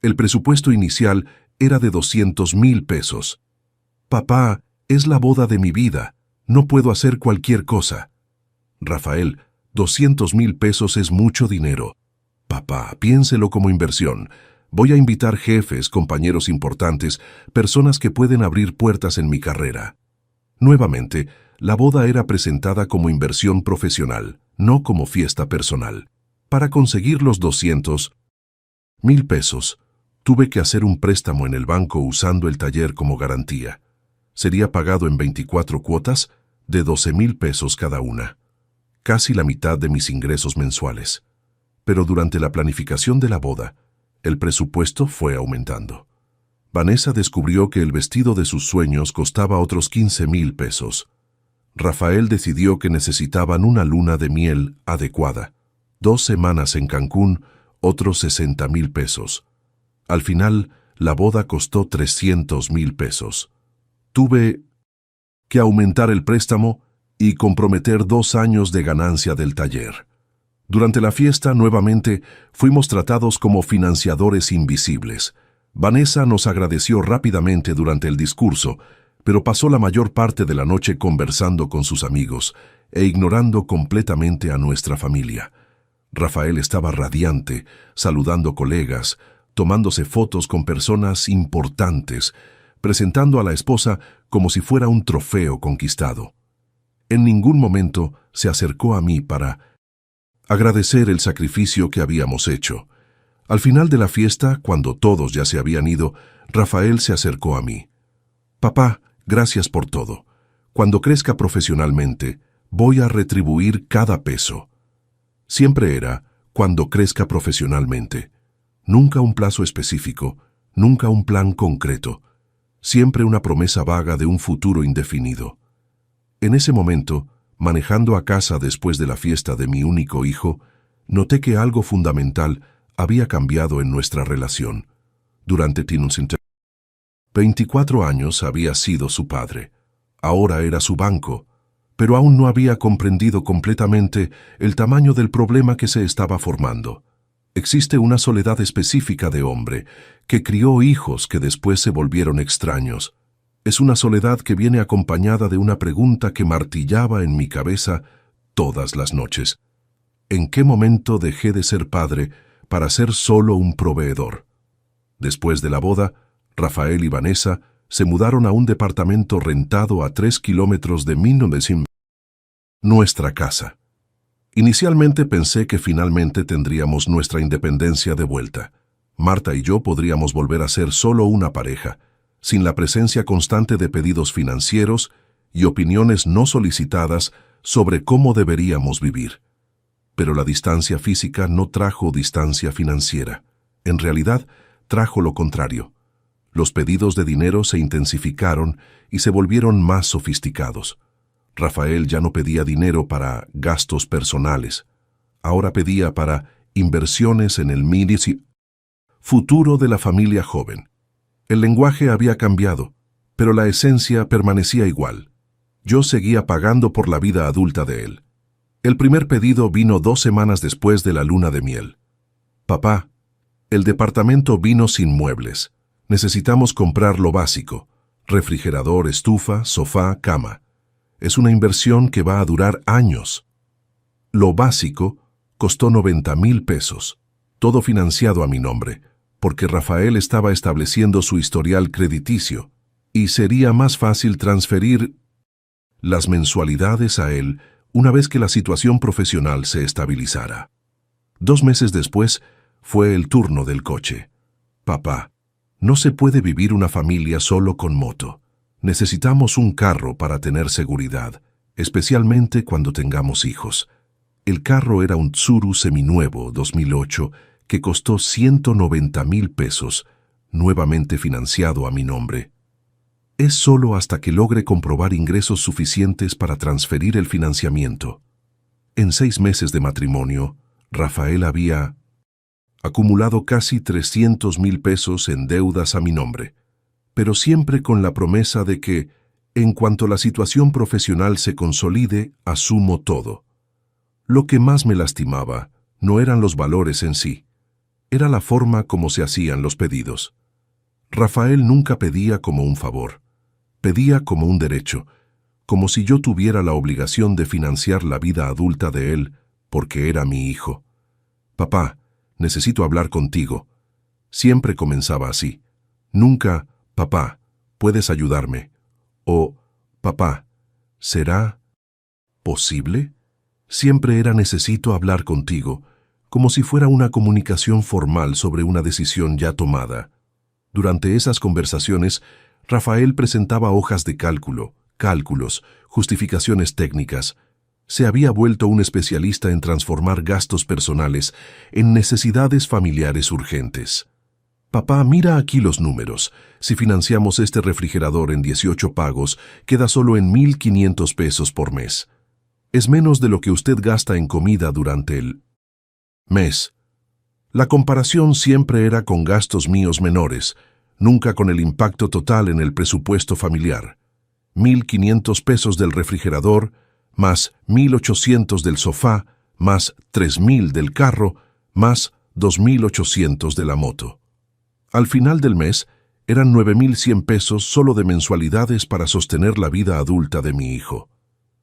El presupuesto inicial era de 200,000 pesos. Papá, es la boda de mi vida. No puedo hacer cualquier cosa. Rafael, 200,000 pesos es mucho dinero. Papá, piénselo como inversión. Voy a invitar jefes, compañeros importantes, personas que pueden abrir puertas en mi carrera. Nuevamente, la boda era presentada como inversión profesional, no como fiesta personal. Para conseguir los 200,000 pesos, tuve que hacer un préstamo en el banco usando el taller como garantía. Sería pagado en 24 cuotas de 12,000 pesos cada una, casi la mitad de mis ingresos mensuales. Pero durante la planificación de la boda, el presupuesto fue aumentando. Vanessa descubrió que el vestido de sus sueños costaba otros 15,000 pesos. Rafael decidió que necesitaban una luna de miel adecuada. 2 semanas en Cancún, otros 60,000 pesos. Al final, la boda costó 300,000 pesos. Tuve que aumentar el préstamo y comprometer 2 años de ganancia del taller. Durante la fiesta, nuevamente, fuimos tratados como financiadores invisibles. Vanessa nos agradeció rápidamente durante el discurso, pero pasó la mayor parte de la noche conversando con sus amigos e ignorando completamente a nuestra familia. Rafael estaba radiante, saludando colegas, tomándose fotos con personas importantes, presentando a la esposa como si fuera un trofeo conquistado. En ningún momento se acercó a mí para agradecer el sacrificio que habíamos hecho. Al final de la fiesta, cuando todos ya se habían ido, Rafael se acercó a mí. «Papá, gracias por todo. Cuando crezca profesionalmente, voy a retribuir cada peso». Siempre era, cuando crezca profesionalmente. Nunca un plazo específico, nunca un plan concreto. Siempre una promesa vaga de un futuro indefinido. En ese momento, manejando a casa después de la fiesta de mi único hijo, noté que algo fundamental había cambiado en nuestra relación. Durante 24 años había sido su padre. Ahora era su banco, pero aún no había comprendido completamente el tamaño del problema que se estaba formando. Existe una soledad específica de hombre que crió hijos que después se volvieron extraños. Es una soledad que viene acompañada de una pregunta que martillaba en mi cabeza todas las noches. ¿En qué momento dejé de ser padre para ser solo un proveedor? Después de la boda, Rafael y Vanessa se mudaron a un departamento rentado a 3 kilómetros de nuestra casa. Inicialmente pensé que finalmente tendríamos nuestra independencia de vuelta. Marta y yo podríamos volver a ser solo una pareja, sin la presencia constante de pedidos financieros y opiniones no solicitadas sobre cómo deberíamos vivir. Pero la distancia física no trajo distancia financiera. En realidad, trajo lo contrario. Los pedidos de dinero se intensificaron y se volvieron más sofisticados. Rafael ya no pedía dinero para gastos personales. Ahora pedía para inversiones en el futuro de la familia joven. El lenguaje había cambiado, pero la esencia permanecía igual. Yo seguía pagando por la vida adulta de él. El primer pedido vino 2 semanas después de la luna de miel. «Papá, el departamento vino sin muebles. Necesitamos comprar lo básico: refrigerador, estufa, sofá, cama. Es una inversión que va a durar años». Lo básico costó 90,000 pesos, todo financiado a mi nombre, porque Rafael estaba estableciendo su historial crediticio, y sería más fácil transferir las mensualidades a él una vez que la situación profesional se estabilizara. 2 meses después, fue el turno del coche. «Papá, no se puede vivir una familia solo con moto. Necesitamos un carro para tener seguridad, especialmente cuando tengamos hijos». El carro era un Tsuru seminuevo 2008 que costó 190,000 pesos, nuevamente financiado a mi nombre. Es solo hasta que logre comprobar ingresos suficientes para transferir el financiamiento. En 6 meses de matrimonio, Rafael había acumulado casi 300,000 pesos en deudas a mi nombre, pero siempre con la promesa de que, en cuanto la situación profesional se consolide, asumo todo. Lo que más me lastimaba no eran los valores en sí, era la forma como se hacían los pedidos. Rafael nunca pedía como un favor, pedía como un derecho, como si yo tuviera la obligación de financiar la vida adulta de él porque era mi hijo. «Papá, necesito hablar contigo». Siempre comenzaba así. Nunca, «Papá, ¿puedes ayudarme?», o «Papá, ¿será posible?». Siempre era «necesito hablar contigo», como si fuera una comunicación formal sobre una decisión ya tomada. Durante esas conversaciones, Rafael presentaba hojas de cálculo, cálculos, justificaciones técnicas. Se había vuelto un especialista en transformar gastos personales en necesidades familiares urgentes. «Papá, mira aquí los números. Si financiamos este refrigerador en 18 pagos, queda solo en 1,500 pesos por mes. Es menos de lo que usted gasta en comida durante el mes». La comparación siempre era con gastos míos menores, nunca con el impacto total en el presupuesto familiar. 1,500 pesos del refrigerador, más 1,800 del sofá, más 3,000 del carro, más 2,800 de la moto. Al final del mes, eran 9,100 pesos solo de mensualidades para sostener la vida adulta de mi hijo.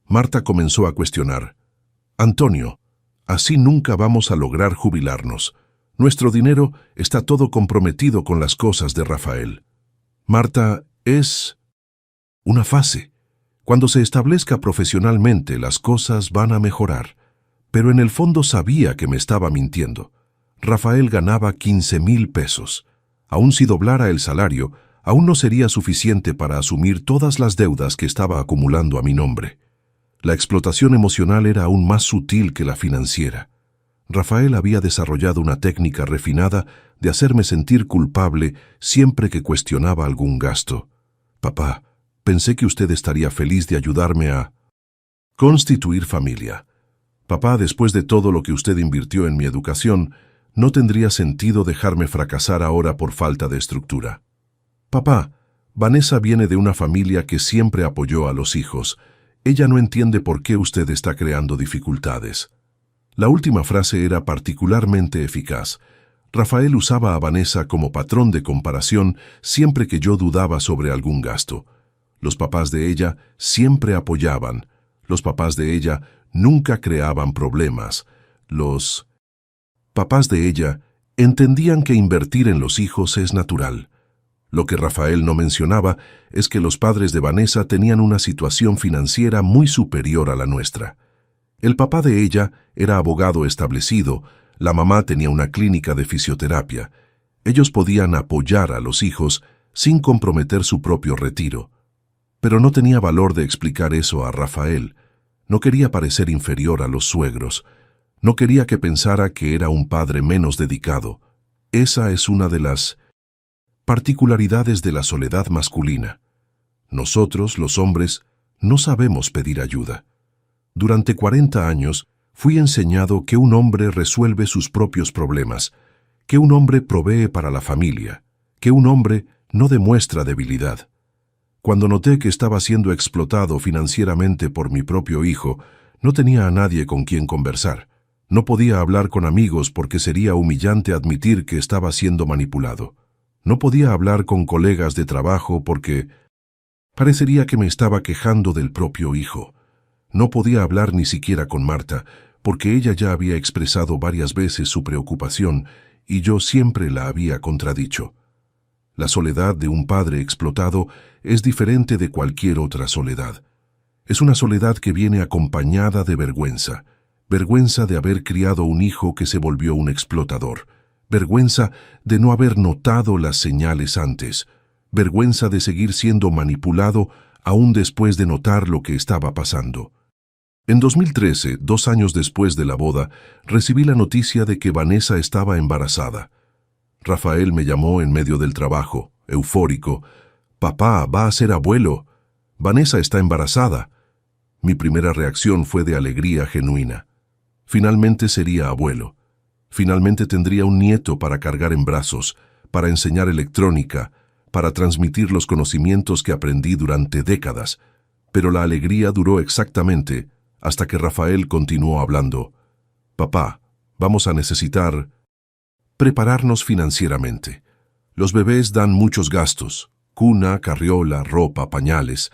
Marta comenzó a cuestionar. «Antonio, así nunca vamos a lograr jubilarnos. Nuestro dinero está todo comprometido con las cosas de Rafael». «Marta, es una fase. Cuando se establezca profesionalmente, las cosas van a mejorar. Pero en el fondo sabía que me estaba mintiendo. Rafael ganaba 15,000 pesos. Aun si doblara el salario, aún no sería suficiente para asumir todas las deudas que estaba acumulando a mi nombre. La explotación emocional era aún más sutil que la financiera. Rafael había desarrollado una técnica refinada de hacerme sentir culpable siempre que cuestionaba algún gasto. Papá, pensé que usted estaría feliz de ayudarme a constituir familia. Papá, después de todo lo que usted invirtió en mi educación, no tendría sentido dejarme fracasar ahora por falta de estructura. Papá, Vanessa viene de una familia que siempre apoyó a los hijos. Ella no entiende por qué usted está creando dificultades. La última frase era particularmente eficaz. Rafael usaba a Vanessa como patrón de comparación siempre que yo dudaba sobre algún gasto. Los papás de ella siempre apoyaban. Los papás de ella nunca creaban problemas. Los papás de ella entendían que invertir en los hijos es natural. Lo que Rafael no mencionaba es que los padres de Vanessa tenían una situación financiera muy superior a la nuestra. El papá de ella era abogado establecido, la mamá tenía una clínica de fisioterapia. Ellos podían apoyar a los hijos sin comprometer su propio retiro. Pero no tenía valor de explicar eso a Rafael. No quería parecer inferior a los suegros. No quería que pensara que era un padre menos dedicado. Esa es una de las particularidades de la soledad masculina. Nosotros, los hombres, no sabemos pedir ayuda. Durante 40 años fui enseñado que un hombre resuelve sus propios problemas, que un hombre provee para la familia, que un hombre no demuestra debilidad. Cuando noté que estaba siendo explotado financieramente por mi propio hijo, no tenía a nadie con quien conversar. No podía hablar con amigos porque sería humillante admitir que estaba siendo manipulado. No podía hablar con colegas de trabajo porque parecería que me estaba quejando del propio hijo. No podía hablar ni siquiera con Marta, porque ella ya había expresado varias veces su preocupación y yo siempre la había contradicho. La soledad de un padre explotado es diferente de cualquier otra soledad. Es una soledad que viene acompañada de vergüenza. Vergüenza de haber criado un hijo que se volvió un explotador. Vergüenza de no haber notado las señales antes. Vergüenza de seguir siendo manipulado aún después de notar lo que estaba pasando. En 2013, 2 años después de la boda, recibí la noticia de que Vanessa estaba embarazada. Rafael me llamó en medio del trabajo, eufórico. «Papá, va a ser abuelo. Vanessa está embarazada». Mi primera reacción fue de alegría genuina. Finalmente sería abuelo. Finalmente tendría un nieto para cargar en brazos, para enseñar electrónica, para transmitir los conocimientos que aprendí durante décadas. Pero la alegría duró exactamente hasta que Rafael continuó hablando. «Papá, vamos a necesitar prepararnos financieramente. Los bebés dan muchos gastos, cuna, carriola, ropa, pañales».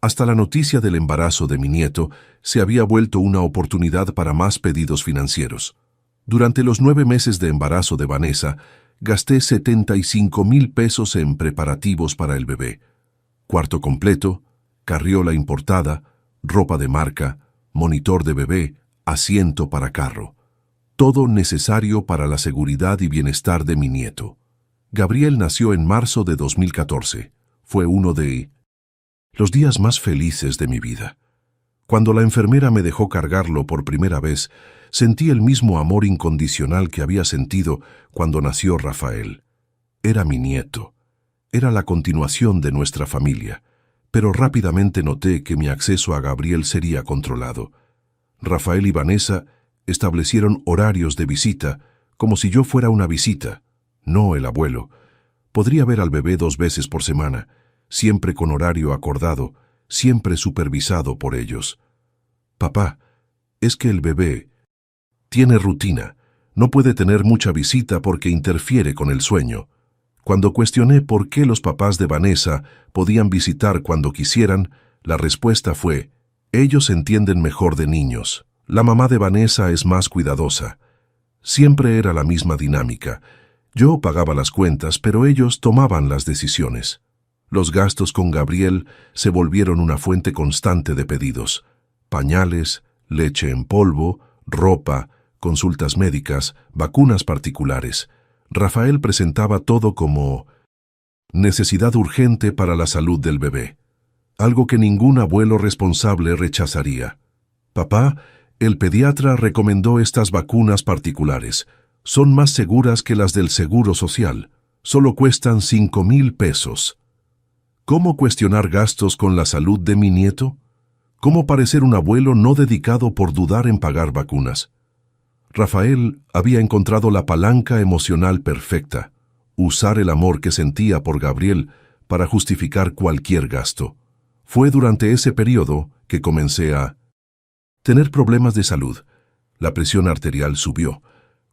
Hasta la noticia del embarazo de mi nieto se había vuelto una oportunidad para más pedidos financieros. Durante los 9 meses de embarazo de Vanessa, gasté 75,000 pesos en preparativos para el bebé. Cuarto completo, carriola importada, ropa de marca, monitor de bebé, asiento para carro. Todo necesario para la seguridad y bienestar de mi nieto. Gabriel nació en marzo de 2014. Fue uno de los días más felices de mi vida. Cuando la enfermera me dejó cargarlo por primera vez, sentí el mismo amor incondicional que había sentido cuando nació Rafael. Era mi nieto. Era la continuación de nuestra familia. Pero rápidamente noté que mi acceso a Gabriel sería controlado. Rafael y Vanessa establecieron horarios de visita, como si yo fuera una visita, no el abuelo. Podría ver al bebé 2 veces por semana, siempre con horario acordado, siempre supervisado por ellos. «Papá, es que el bebé tiene rutina, no puede tener mucha visita porque interfiere con el sueño». Cuando cuestioné por qué los papás de Vanessa podían visitar cuando quisieran, la respuesta fue: «Ellos entienden mejor de niños. La mamá de Vanessa es más cuidadosa». Siempre era la misma dinámica. Yo pagaba las cuentas, pero ellos tomaban las decisiones. Los gastos con Gabriel se volvieron una fuente constante de pedidos. Pañales, leche en polvo, ropa, consultas médicas, vacunas particulares. Rafael presentaba todo como necesidad urgente para la salud del bebé, algo que ningún abuelo responsable rechazaría. Papá, el pediatra recomendó estas vacunas particulares. Son más seguras que las del Seguro Social. Solo cuestan 5,000 pesos. ¿Cómo cuestionar gastos con la salud de mi nieto? ¿Cómo parecer un abuelo no dedicado por dudar en pagar vacunas? Rafael había encontrado la palanca emocional perfecta, usar el amor que sentía por Gabriel para justificar cualquier gasto. Fue durante ese periodo que comencé a tener problemas de salud. La presión arterial subió.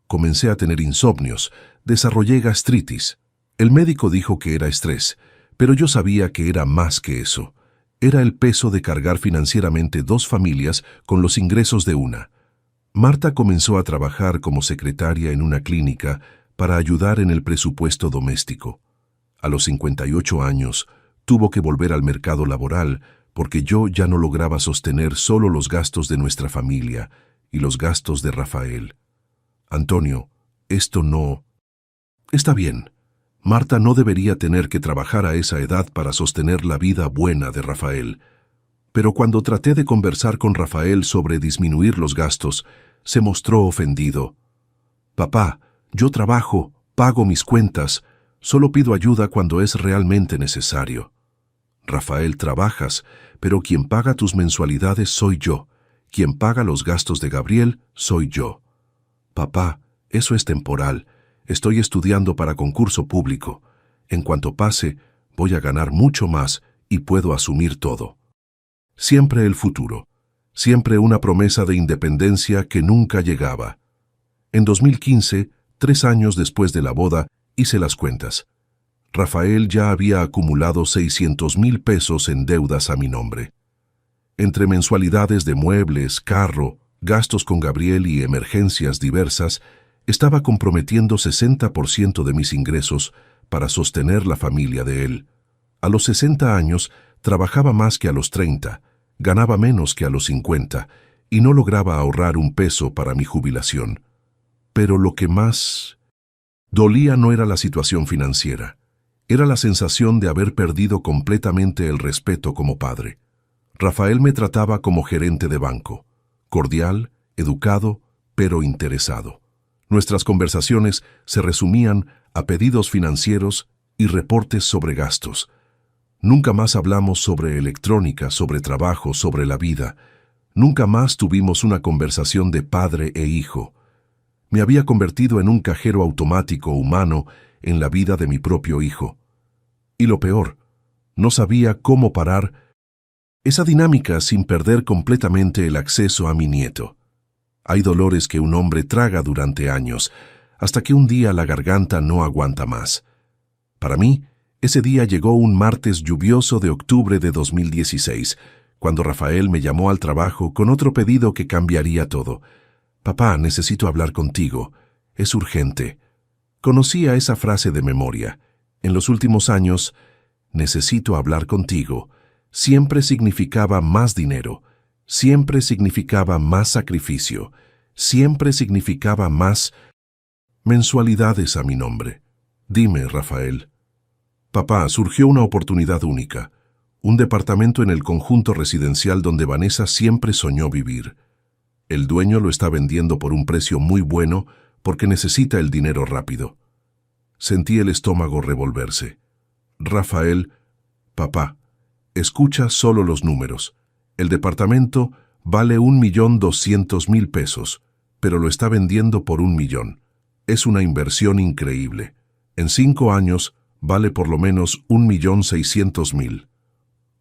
Comencé a tener insomnios. Desarrollé gastritis. El médico dijo que era estrés, pero yo sabía que era más que eso. Era el peso de cargar financieramente dos familias con los ingresos de una. Marta comenzó a trabajar como secretaria en una clínica para ayudar en el presupuesto doméstico. A los 58 años, tuvo que volver al mercado laboral porque yo ya no lograba sostener solo los gastos de nuestra familia y los gastos de Rafael. Antonio, esto no está bien. Marta no debería tener que trabajar a esa edad para sostener la vida buena de Rafael. Pero cuando traté de conversar con Rafael sobre disminuir los gastos, se mostró ofendido. Papá, yo trabajo, pago mis cuentas, solo pido ayuda cuando es realmente necesario. Rafael, trabajas, pero quien paga tus mensualidades soy yo. Quien paga los gastos de Gabriel soy yo. Papá, eso es temporal. Estoy estudiando para concurso público. En cuanto pase, voy a ganar mucho más y puedo asumir todo. Siempre el futuro. Siempre una promesa de independencia que nunca llegaba. En 2015, 3 años después de la boda, hice las cuentas. Rafael ya había acumulado 600,000 pesos en deudas a mi nombre. Entre mensualidades de muebles, carro, gastos con Gabriel y emergencias diversas, estaba comprometiendo 60% de mis ingresos para sostener la familia de él. A los 60 años, trabajaba más que a los 30, ganaba menos que a los 50 y no lograba ahorrar un peso para mi jubilación. Pero lo que más dolía no era la situación financiera, era la sensación de haber perdido completamente el respeto como padre. Rafael me trataba como gerente de banco, cordial, educado, pero interesado. Nuestras conversaciones se resumían a pedidos financieros y reportes sobre gastos. Nunca más hablamos sobre electrónica, sobre trabajo, sobre la vida. Nunca más tuvimos una conversación de padre e hijo. Me había convertido en un cajero automático humano en la vida de mi propio hijo. Y lo peor, no sabía cómo parar esa dinámica sin perder completamente el acceso a mi nieto. Hay dolores que un hombre traga durante años, hasta que un día la garganta no aguanta más. Para mí, ese día llegó un martes lluvioso de octubre de 2016, cuando Rafael me llamó al trabajo con otro pedido que cambiaría todo. Papá, necesito hablar contigo. Es urgente. Conocía esa frase de memoria. En los últimos años, necesito hablar contigo, siempre significaba más dinero, siempre significaba más sacrificio, siempre significaba más mensualidades a mi nombre. Dime, Rafael. Papá, surgió una oportunidad única, un departamento en el conjunto residencial donde Vanessa siempre soñó vivir. El dueño lo está vendiendo por un precio muy bueno porque necesita el dinero rápido. Sentí el estómago revolverse. Rafael, papá, escucha solo los números. El departamento vale 1,200,000 pesos, pero lo está vendiendo por 1,000,000. Es una inversión increíble. En 5 años vale por lo menos 1,600,000.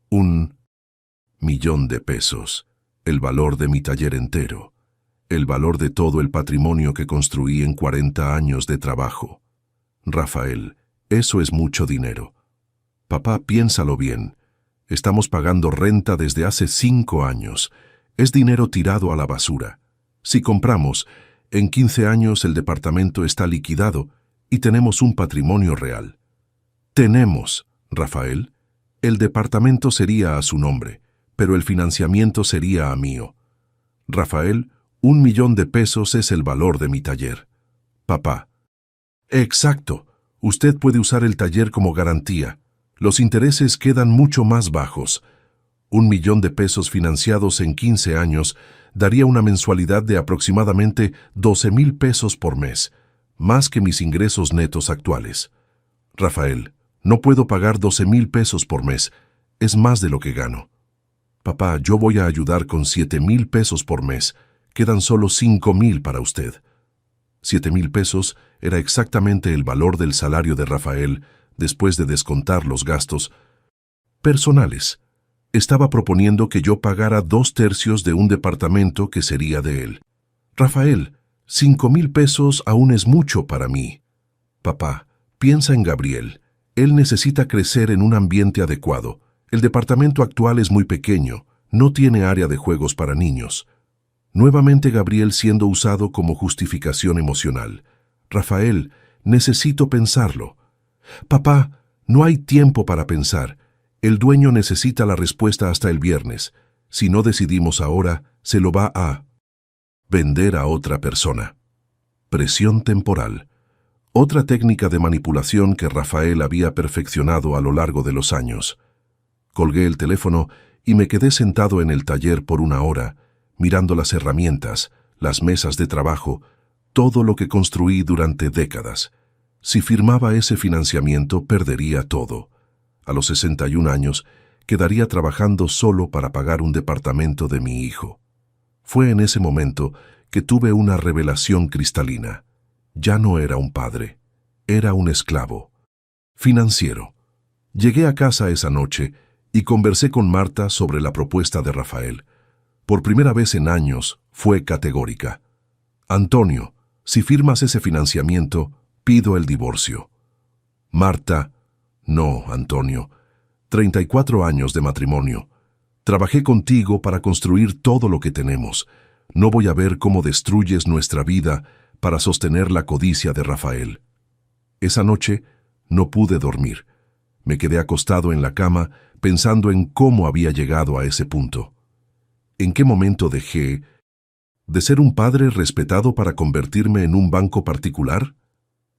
1,000,000 de pesos. El valor de mi taller entero. El valor de todo el patrimonio que construí en 40 años de trabajo. Rafael, eso es mucho dinero. Papá, piénsalo bien. Estamos pagando renta desde hace 5 años. Es dinero tirado a la basura. Si compramos, en 15 años el departamento está liquidado y tenemos un patrimonio real. Tenemos, Rafael. El departamento sería a su nombre, pero el financiamiento sería a mío. Rafael, 1.000.000 es el valor de mi taller. Papá. Exacto. Usted puede usar el taller como garantía. Los intereses quedan mucho más bajos. 1.000.000 financiados en 15 años daría una mensualidad de aproximadamente 12,000 pesos por mes, más que mis ingresos netos actuales. Rafael, no puedo pagar 12,000 pesos por mes. Es más de lo que gano. Papá, yo voy a ayudar con 7,000 pesos por mes. Quedan solo 5,000 para usted. 7,000 pesos era exactamente el valor del salario de Rafael después de descontar los gastos personales. Estaba proponiendo que yo pagara 2/3 de un departamento que sería de él. Rafael, 5,000 pesos aún es mucho para mí. Papá, piensa en Gabriel. Él necesita crecer en un ambiente adecuado. El departamento actual es muy pequeño, no tiene área de juegos para niños. Nuevamente Gabriel siendo usado como justificación emocional. Rafael, necesito pensarlo. Papá, no hay tiempo para pensar. El dueño necesita la respuesta hasta el viernes. Si no decidimos ahora, se lo va a vender a otra persona. Presión temporal. Otra técnica de manipulación que Rafael había perfeccionado a lo largo de los años. Colgué el teléfono y me quedé sentado en el taller por 1 hora, mirando las herramientas, las mesas de trabajo, todo lo que construí durante décadas. Si firmaba ese financiamiento, perdería todo. A los 61 años, quedaría trabajando solo para pagar un departamento de mi hijo. Fue en ese momento que tuve una revelación cristalina. Ya no era un padre, era un esclavo. Financiero. Llegué a casa esa noche y conversé con Marta sobre la propuesta de Rafael. Por primera vez en años, fue categórica. Antonio, si firmas ese financiamiento, pido el divorcio. Marta, no, Antonio. 34 años de matrimonio. Trabajé contigo para construir todo lo que tenemos. No voy a ver cómo destruyes nuestra vida para sostener la codicia de Rafael. Esa noche no pude dormir. Me quedé acostado en la cama pensando en cómo había llegado a ese punto. ¿En qué momento dejé de ser un padre respetado para convertirme en un banco particular?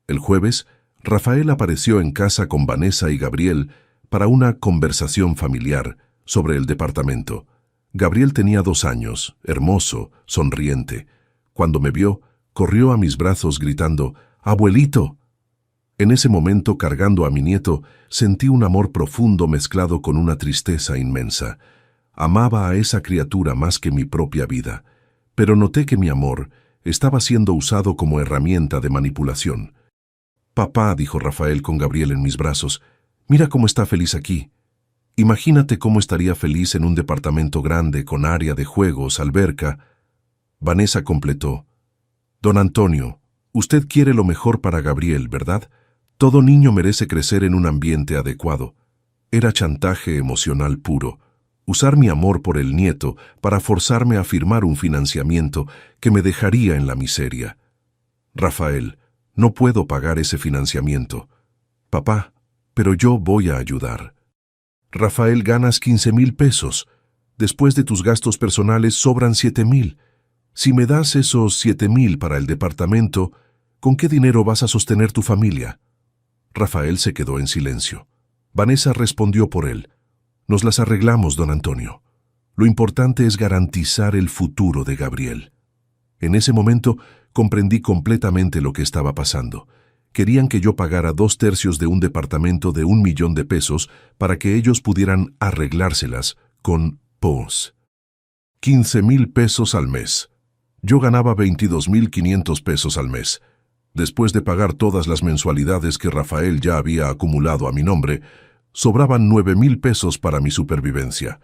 El jueves, Rafael apareció en casa con Vanessa y Gabriel para una conversación familiar sobre el departamento. Gabriel tenía 2 años, hermoso, sonriente. Cuando me vio, corrió a mis brazos gritando, «¡Abuelito!». En ese momento, cargando a mi nieto, sentí un amor profundo mezclado con una tristeza inmensa. Amaba a esa criatura más que mi propia vida, pero noté que mi amor estaba siendo usado como herramienta de manipulación. «Papá», dijo Rafael con Gabriel en mis brazos, «mira cómo está feliz aquí. Imagínate cómo estaría feliz en un departamento grande con área de juegos, alberca». Vanessa completó, «Don Antonio, usted quiere lo mejor para Gabriel, ¿verdad? Todo niño merece crecer en un ambiente adecuado». Era chantaje emocional puro. Usar mi amor por el nieto para forzarme a firmar un financiamiento que me dejaría en la miseria. Rafael, no puedo pagar ese financiamiento. Papá, pero yo voy a ayudar. Rafael, ganas 15,000 pesos. Después de tus gastos personales sobran 7,000. Si me das esos 7,000 para el departamento, ¿con qué dinero vas a sostener tu familia? Rafael se quedó en silencio. Vanessa respondió por él. Nos las arreglamos, don Antonio. Lo importante es garantizar el futuro de Gabriel. En ese momento comprendí completamente lo que estaba pasando. Querían que yo pagara 2/3 de un departamento de 1,000,000 de pesos para que ellos pudieran arreglárselas con POS. 15,000 pesos al mes. Yo ganaba 22,500 pesos al mes. Después de pagar todas las mensualidades que Rafael ya había acumulado a mi nombre, sobraban 9,000 pesos para mi supervivencia.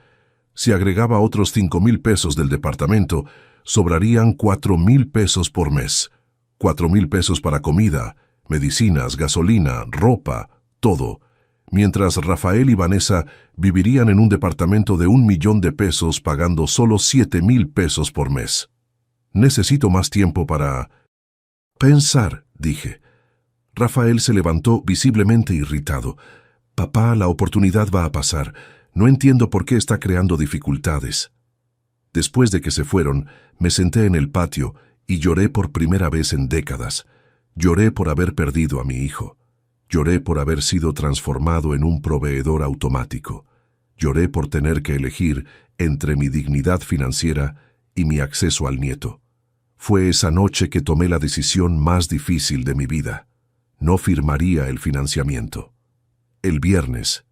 Si agregaba otros 5,000 pesos del departamento, sobrarían 4,000 pesos por mes. 4,000 pesos para comida, medicinas, gasolina, ropa, todo. Mientras Rafael y Vanessa vivirían en un departamento de 1,000,000 de pesos pagando solo 7,000 pesos por mes. Necesito más tiempo para pensar, dije. Rafael se levantó visiblemente irritado. Papá, la oportunidad va a pasar. No entiendo por qué está creando dificultades. Después de que se fueron, me senté en el patio y lloré por primera vez en décadas. Lloré por haber perdido a mi hijo. Lloré por haber sido transformado en un proveedor automático. Lloré por tener que elegir entre mi dignidad financiera y mi acceso al nieto. Fue esa noche que tomé la decisión más difícil de mi vida. No firmaría el financiamiento. El viernes.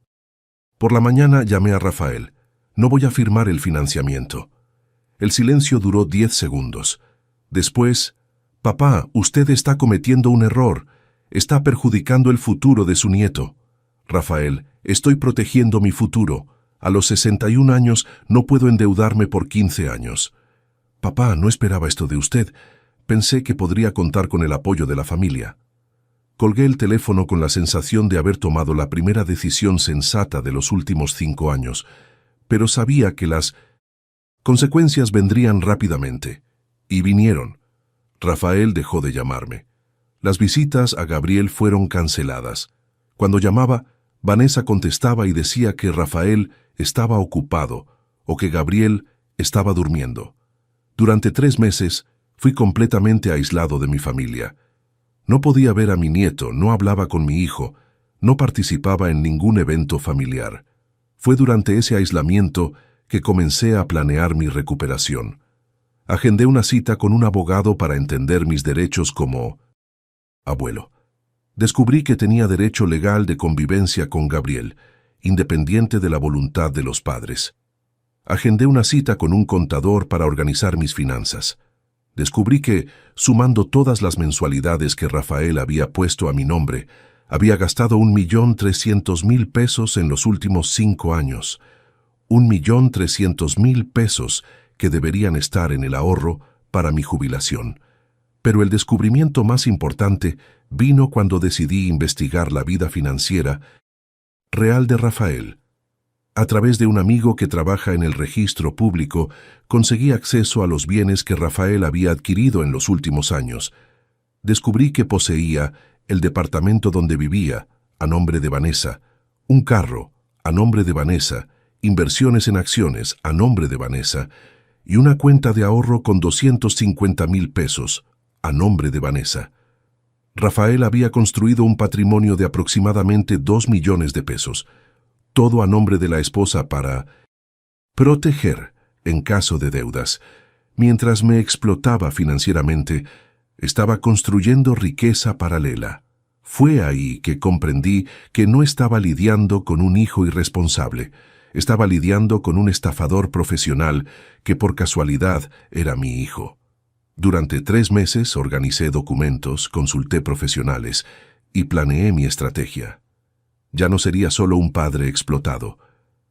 Por la mañana llamé a Rafael. No voy a firmar el financiamiento. El silencio duró 10 segundos. Después, papá, usted está cometiendo un error. Está perjudicando el futuro de su nieto. Rafael, estoy protegiendo mi futuro. A los 61 años no puedo endeudarme por 15 años. Papá, no esperaba esto de usted. Pensé que podría contar con el apoyo de la familia. Colgué el teléfono con la sensación de haber tomado la primera decisión sensata de los últimos 5 años, pero sabía que las consecuencias vendrían rápidamente. Y vinieron. Rafael dejó de llamarme. Las visitas a Gabriel fueron canceladas. Cuando llamaba, Vanessa contestaba y decía que Rafael estaba ocupado o que Gabriel estaba durmiendo. Durante 3 meses fui completamente aislado de mi familia. No podía ver a mi nieto, no hablaba con mi hijo, no participaba en ningún evento familiar. Fue durante ese aislamiento que comencé a planear mi recuperación. Agendé una cita con un abogado para entender mis derechos como abuelo. Descubrí que tenía derecho legal de convivencia con Gabriel, independiente de la voluntad de los padres. Agendé una cita con un contador para organizar mis finanzas. Descubrí que, sumando todas las mensualidades que Rafael había puesto a mi nombre, había gastado 1.300.000 pesos en los últimos 5 años. 1.300.000 pesos que deberían estar en el ahorro para mi jubilación. Pero el descubrimiento más importante vino cuando decidí investigar la vida financiera real de Rafael. A través de un amigo que trabaja en el registro público, conseguí acceso a los bienes que Rafael había adquirido en los últimos años. Descubrí que poseía el departamento donde vivía, a nombre de Vanessa, un carro, a nombre de Vanessa, inversiones en acciones, a nombre de Vanessa, y una cuenta de ahorro con 250.000 pesos, a nombre de Vanessa. Rafael había construido un patrimonio de aproximadamente 2 millones de pesos, todo a nombre de la esposa para proteger en caso de deudas. Mientras me explotaba financieramente, estaba construyendo riqueza paralela. Fue ahí que comprendí que no estaba lidiando con un hijo irresponsable, estaba lidiando con un estafador profesional que por casualidad era mi hijo. Durante 3 meses organicé documentos, consulté profesionales y planeé mi estrategia. Ya no sería solo un padre explotado,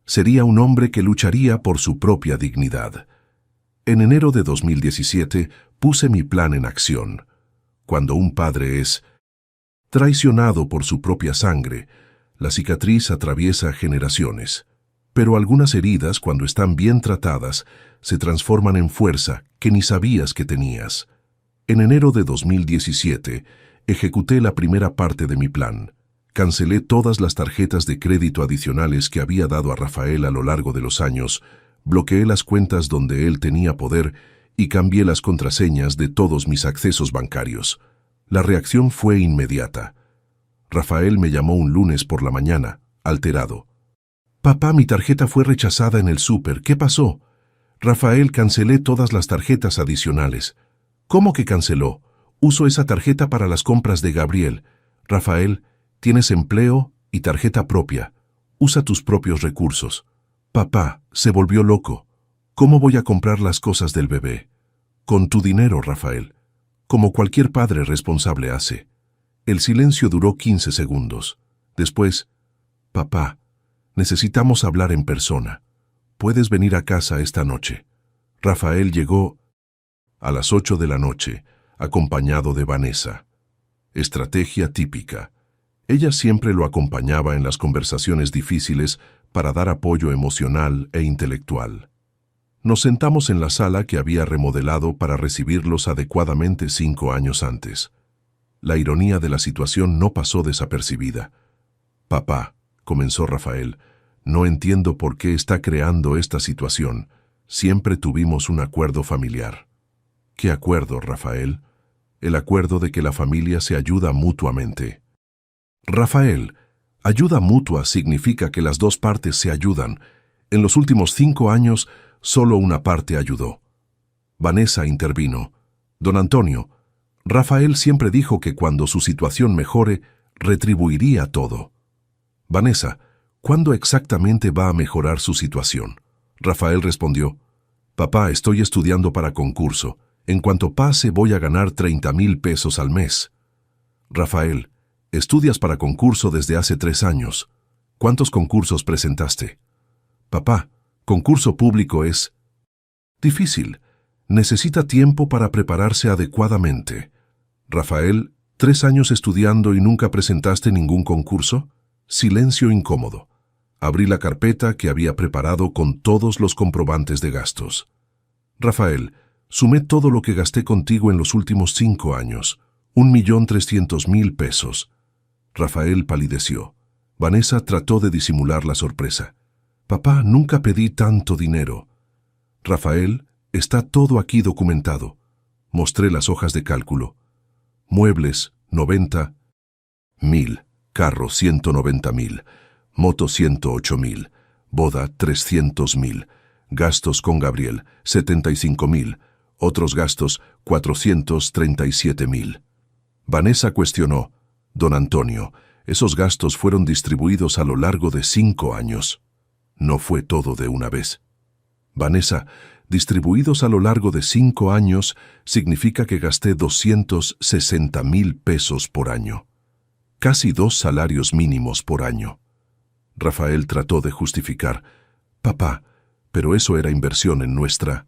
sería un hombre que lucharía por su propia dignidad. En enero de 2017 puse mi plan en acción. Cuando un padre es traicionado por su propia sangre, la cicatriz atraviesa generaciones. Pero algunas heridas, cuando están bien tratadas, se transforman en fuerza que ni sabías que tenías. En enero de 2017, ejecuté la primera parte de mi plan. Cancelé todas las tarjetas de crédito adicionales que había dado a Rafael a lo largo de los años, bloqueé las cuentas donde él tenía poder y cambié las contraseñas de todos mis accesos bancarios. La reacción fue inmediata. Rafael me llamó un lunes por la mañana, alterado. «Papá, mi tarjeta fue rechazada en el súper. ¿Qué pasó?» «Rafael, cancelé todas las tarjetas adicionales». «¿Cómo que canceló? Uso esa tarjeta para las compras de Gabriel». «Rafael, tienes empleo y tarjeta propia. Usa tus propios recursos». «Papá, se volvió loco. ¿Cómo voy a comprar las cosas del bebé?» «Con tu dinero, Rafael, como cualquier padre responsable hace». El silencio duró 15 segundos. Después, «Papá, necesitamos hablar en persona. ¿Puedes venir a casa esta noche?» Rafael llegó a las 8 de la noche, acompañado de Vanessa. Estrategia típica. Ella siempre lo acompañaba en las conversaciones difíciles para dar apoyo emocional e intelectual. Nos sentamos en la sala que había remodelado para recibirlos adecuadamente 5 años antes. La ironía de la situación no pasó desapercibida. «Papá», comenzó Rafael, «no entiendo por qué está creando esta situación. Siempre tuvimos un acuerdo familiar. ¿Qué acuerdo, Rafael? El acuerdo de que la familia se ayuda mutuamente. Rafael, ayuda mutua significa que las dos partes se ayudan. En los últimos 5 años, solo una parte ayudó. Vanessa intervino. Don Antonio, Rafael siempre dijo que cuando su situación mejore, retribuiría todo. Vanessa, ¿cuándo exactamente va a mejorar su situación? Rafael respondió, papá, estoy estudiando para concurso. En cuanto pase voy a ganar 30,000 pesos al mes. Rafael, estudias para concurso desde hace 3 años. ¿Cuántos concursos presentaste? Papá, concurso público es difícil. Necesita tiempo para prepararse adecuadamente. Rafael, 3 años estudiando y nunca presentaste ningún concurso. Silencio incómodo. Abrí la carpeta que había preparado con todos los comprobantes de gastos. Rafael, sumé todo lo que gasté contigo en los últimos 5 años. 1,300,000 pesos. Rafael palideció. Vanessa trató de disimular la sorpresa. Papá, nunca pedí tanto dinero. Rafael, está todo aquí documentado. Mostré las hojas de cálculo. Muebles, 90,000. Carro, 190,000. Moto, 108,000. Boda, 300,000. Gastos con Gabriel, 75,000. Otros gastos, 437,000. Vanessa cuestionó. Don Antonio, esos gastos fueron distribuidos a lo largo de 5 años. No fue todo de una vez. Vanessa, distribuidos a lo largo de 5 años significa que gasté 260,000 pesos por año. Casi 2 salarios mínimos por año. Rafael trató de justificar. Papá, pero eso era inversión en nuestra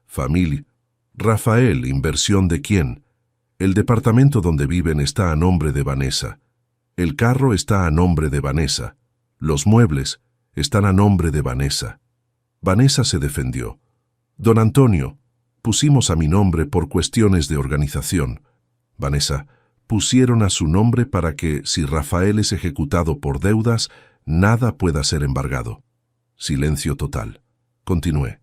familia. Rafael, ¿inversión de quién? El departamento donde viven está a nombre de Vanessa. El carro está a nombre de Vanessa. Los muebles están a nombre de Vanessa. Vanessa se defendió. Don Antonio, pusimos a mi nombre por cuestiones de organización. Vanessa, pusieron a su nombre para que, si Rafael es ejecutado por deudas, nada pueda ser embargado. Silencio total. Continué.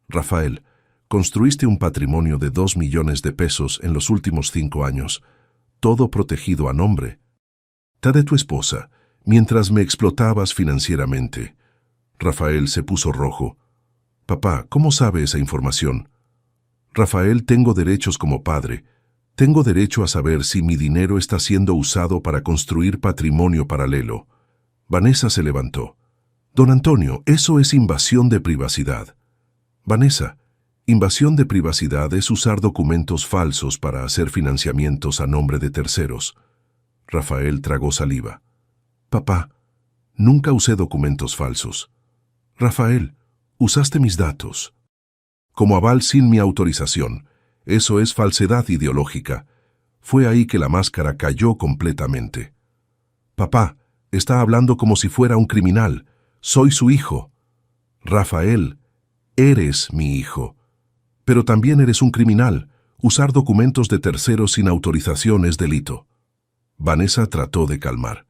Rafael, construiste un patrimonio de 2 millones de pesos en los últimos 5 años, todo protegido a nombre de tu esposa, mientras me explotabas financieramente. Rafael se puso rojo. Papá, ¿cómo sabe esa información? Rafael, tengo derechos como padre. Tengo derecho a saber si mi dinero está siendo usado para construir patrimonio paralelo. Vanessa se levantó. Don Antonio, eso es invasión de privacidad. Vanessa, invasión de privacidad es usar documentos falsos para hacer financiamientos a nombre de terceros. Rafael tragó saliva. Papá, nunca usé documentos falsos. Rafael, usaste mis datos como aval sin mi autorización. Eso es falsedad ideológica. Fue ahí que la máscara cayó completamente. Papá, está hablando como si fuera un criminal. Soy su hijo. Rafael, eres mi hijo. Pero también eres un criminal. Usar documentos de terceros sin autorización es delito. Vanessa trató de calmar.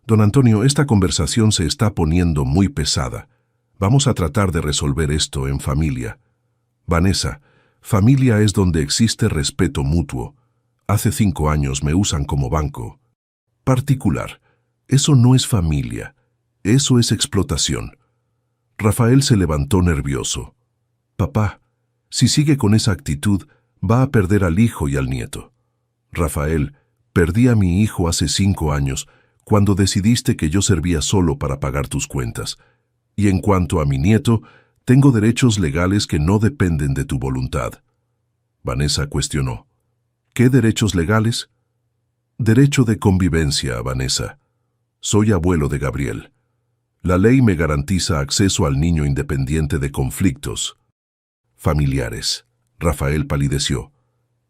Don Antonio, esta conversación se está poniendo muy pesada. Vamos a tratar de resolver esto en familia. Vanessa, familia es donde existe respeto mutuo. Hace 5 años me usan como banco particular. Eso no es familia. Eso es explotación. Rafael se levantó nervioso. Papá, si sigue con esa actitud, va a perder al hijo y al nieto. Rafael, perdí a mi hijo hace 5 años, cuando decidiste que yo servía solo para pagar tus cuentas. Y en cuanto a mi nieto, tengo derechos legales que no dependen de tu voluntad. Vanessa cuestionó. ¿Qué derechos legales? Derecho de convivencia, Vanessa. Soy abuelo de Gabriel. La ley me garantiza acceso al niño independiente de conflictos familiares. Rafael palideció.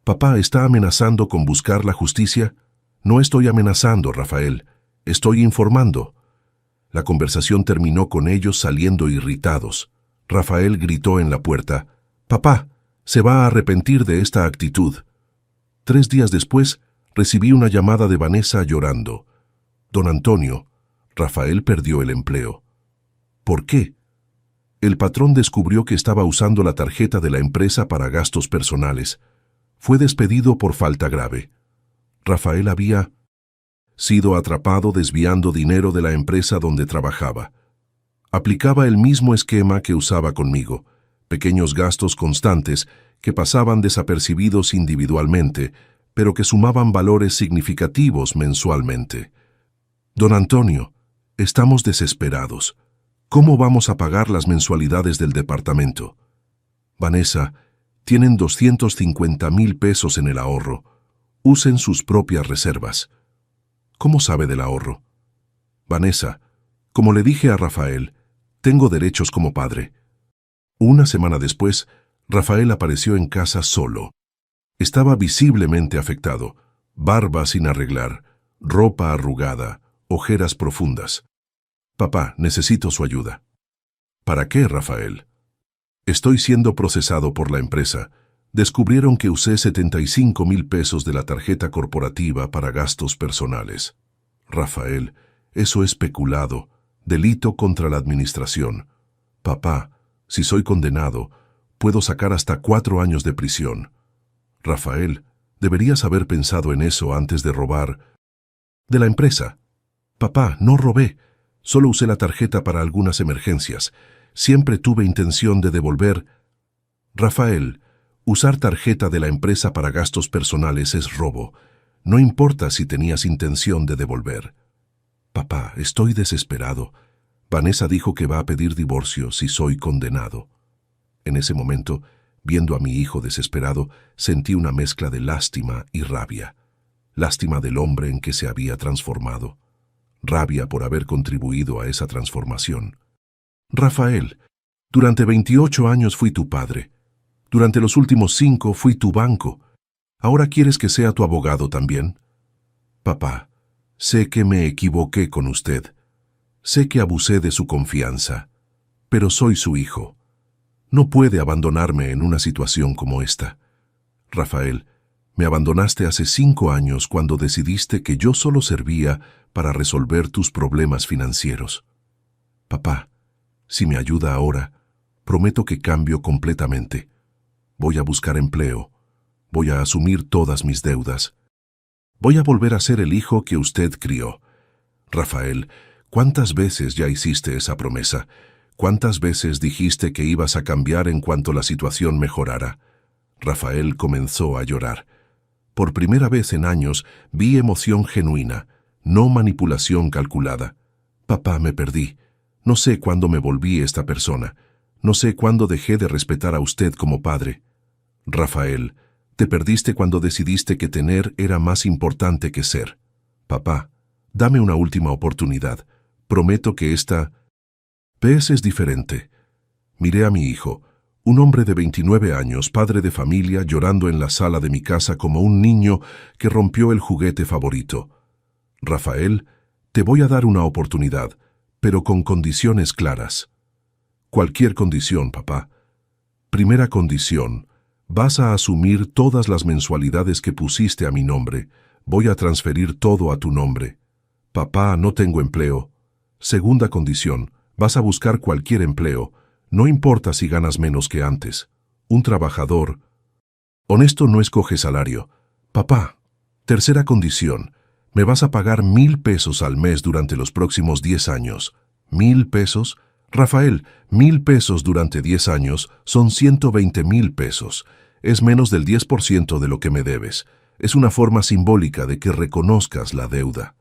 Papá, ¿está amenazando con buscar la justicia? No estoy amenazando, Rafael. Estoy informando. La conversación terminó con ellos saliendo irritados. Rafael gritó en la puerta. Papá, se va a arrepentir de esta actitud. 3 días después, recibí una llamada de Vanessa llorando. Don Antonio, Rafael perdió el empleo. ¿Por qué? El patrón descubrió que estaba usando la tarjeta de la empresa para gastos personales. Fue despedido por falta grave. Rafael había sido atrapado desviando dinero de la empresa donde trabajaba. Aplicaba el mismo esquema que usaba conmigo, pequeños gastos constantes que pasaban desapercibidos individualmente, pero que sumaban valores significativos mensualmente. Don Antonio, estamos desesperados. ¿Cómo vamos a pagar las mensualidades del departamento? Vanessa, tienen 250,000 pesos en el ahorro. Usen sus propias reservas. ¿Cómo sabe del ahorro? Vanessa, como le dije a Rafael, tengo derechos como padre. Una semana después, Rafael apareció en casa solo. Estaba visiblemente afectado, barba sin arreglar, ropa arrugada, ojeras profundas. Papá, necesito su ayuda. ¿Para qué, Rafael? Estoy siendo procesado por la empresa. Descubrieron que usé 75,000 pesos de la tarjeta corporativa para gastos personales. Rafael, eso es peculado, delito contra la administración. Papá, si soy condenado, puedo sacar hasta 4 años de prisión. Rafael, deberías haber pensado en eso antes de robar. De la empresa. Papá, no robé. Solo usé la tarjeta para algunas emergencias. Siempre tuve intención de devolver. Rafael, usar tarjeta de la empresa para gastos personales es robo. No importa si tenías intención de devolver. Papá, estoy desesperado. Vanessa dijo que va a pedir divorcio si soy condenado. En ese momento, viendo a mi hijo desesperado, sentí una mezcla de lástima y rabia. Lástima del hombre en que se había transformado. Rabia por haber contribuido a esa transformación. Rafael, durante 28 años fui tu padre. Durante los últimos 5 fui tu banco. ¿Ahora quieres que sea tu abogado también? Papá, sé que me equivoqué con usted. Sé que abusé de su confianza. Pero soy su hijo. No puede abandonarme en una situación como esta. Rafael, me abandonaste hace 5 años cuando decidiste que yo solo servía para resolver tus problemas financieros. Papá, si me ayuda ahora, prometo que cambio completamente. Voy a buscar empleo. Voy a asumir todas mis deudas. Voy a volver a ser el hijo que usted crió. Rafael, ¿cuántas veces ya hiciste esa promesa? ¿Cuántas veces dijiste que ibas a cambiar en cuanto la situación mejorara? Rafael comenzó a llorar. Por primera vez en años vi emoción genuina, no manipulación calculada. Papá, me perdí. No sé cuándo me volví esta persona. No sé cuándo dejé de respetar a usted como padre. Rafael, te perdiste cuando decidiste que tener era más importante que ser. Papá, dame una última oportunidad. Prometo que esta vez es diferente. Miré a mi hijo, un hombre de 29 años, padre de familia, llorando en la sala de mi casa como un niño que rompió el juguete favorito. Rafael, te voy a dar una oportunidad, pero con condiciones claras. Cualquier condición, papá. Primera condición, vas a asumir todas las mensualidades que pusiste a mi nombre. Voy a transferir todo a tu nombre. Papá, no tengo empleo. Segunda condición, vas a buscar cualquier empleo. No importa si ganas menos que antes. Un trabajador honesto no escoge salario. Papá, tercera condición, me vas a pagar 1,000 pesos al mes durante los próximos 10 años. ¿1,000 pesos? Rafael, 1,000 pesos durante 10 años son 120,000 pesos. Es menos del 10% de lo que me debes. Es una forma simbólica de que reconozcas la deuda.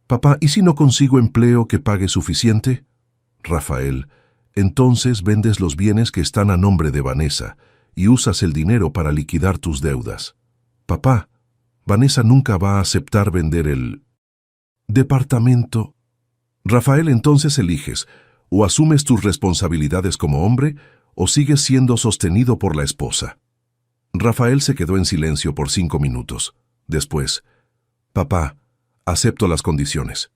Papá, ¿y si no consigo empleo que pague suficiente? Rafael, entonces vendes los bienes que están a nombre de Vanessa y usas el dinero para liquidar tus deudas. Papá, Vanessa nunca va a aceptar vender el departamento. Rafael, entonces eliges, o asumes tus responsabilidades como hombre, o sigues siendo sostenido por la esposa. Rafael se quedó en silencio por 5 minutos. Después, papá, acepto las condiciones.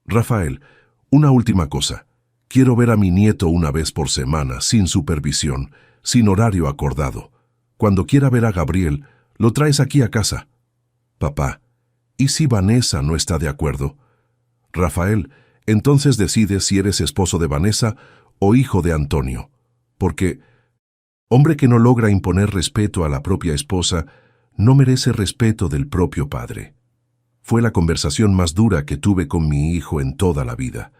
Rafael, una última cosa. Quiero ver a mi nieto una vez por semana, sin supervisión, sin horario acordado. Cuando quiera ver a Gabriel, lo traes aquí a casa. Papá, ¿y si Vanessa no está de acuerdo? Rafael, entonces decides si eres esposo de Vanessa o hijo de Antonio. Porque hombre que no logra imponer respeto a la propia esposa no merece respeto del propio padre. Fue la conversación más dura que tuve con mi hijo en toda la vida,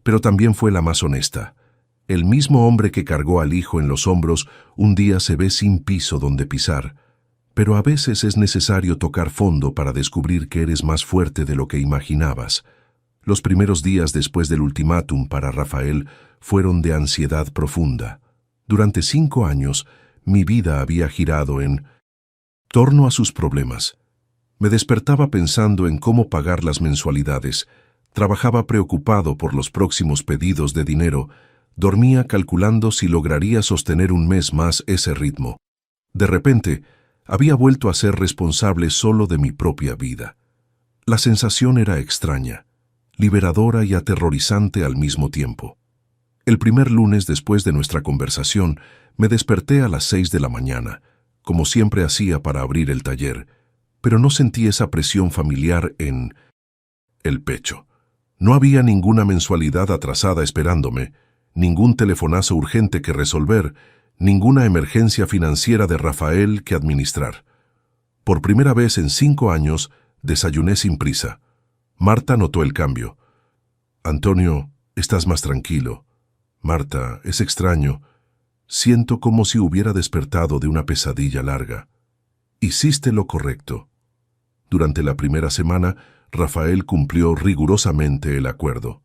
pero también fue la más honesta. El mismo hombre que cargó al hijo en los hombros un día se ve sin piso donde pisar, pero a veces es necesario tocar fondo para descubrir que eres más fuerte de lo que imaginabas. Los primeros días después del ultimátum para Rafael fueron de ansiedad profunda. Durante 5 años, mi vida había girado en torno a sus problemas. Me despertaba pensando en cómo pagar las mensualidades, trabajaba preocupado por los próximos pedidos de dinero, dormía calculando si lograría sostener un mes más ese ritmo. De repente, había vuelto a ser responsable solo de mi propia vida. La sensación era extraña, liberadora y aterrorizante al mismo tiempo. El primer lunes después de nuestra conversación, me desperté a las 6 de la mañana, como siempre hacía para abrir el taller, pero no sentí esa presión familiar en el pecho. No había ninguna mensualidad atrasada esperándome, ningún telefonazo urgente que resolver, ninguna emergencia financiera de Rafael que administrar. Por primera vez en 5 años, desayuné sin prisa. Marta notó el cambio. «Antonio, estás más tranquilo. Marta, es extraño. Siento como si hubiera despertado de una pesadilla larga. Hiciste lo correcto». Durante la primera semana, Rafael cumplió rigurosamente el acuerdo.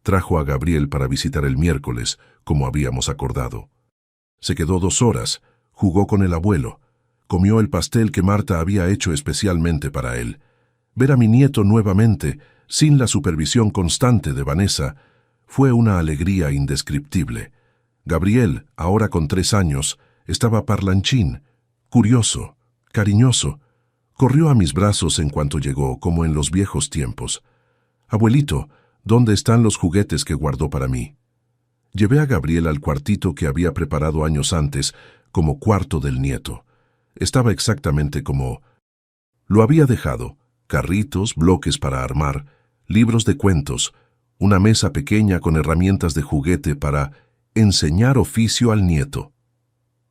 Trajo a Gabriel para visitar el miércoles, como habíamos acordado. Se quedó 2 horas, jugó con el abuelo, comió el pastel que Marta había hecho especialmente para él. Ver a mi nieto nuevamente, sin la supervisión constante de Vanessa, fue una alegría indescriptible. Gabriel, ahora con 3 años, estaba parlanchín, curioso, cariñoso. Corrió a mis brazos en cuanto llegó, como en los viejos tiempos. «Abuelito, ¿dónde están los juguetes que guardó para mí?» Llevé a Gabriel al cuartito que había preparado años antes, como cuarto del nieto. Estaba exactamente como lo había dejado: carritos, bloques para armar, libros de cuentos, una mesa pequeña con herramientas de juguete para enseñar oficio al nieto.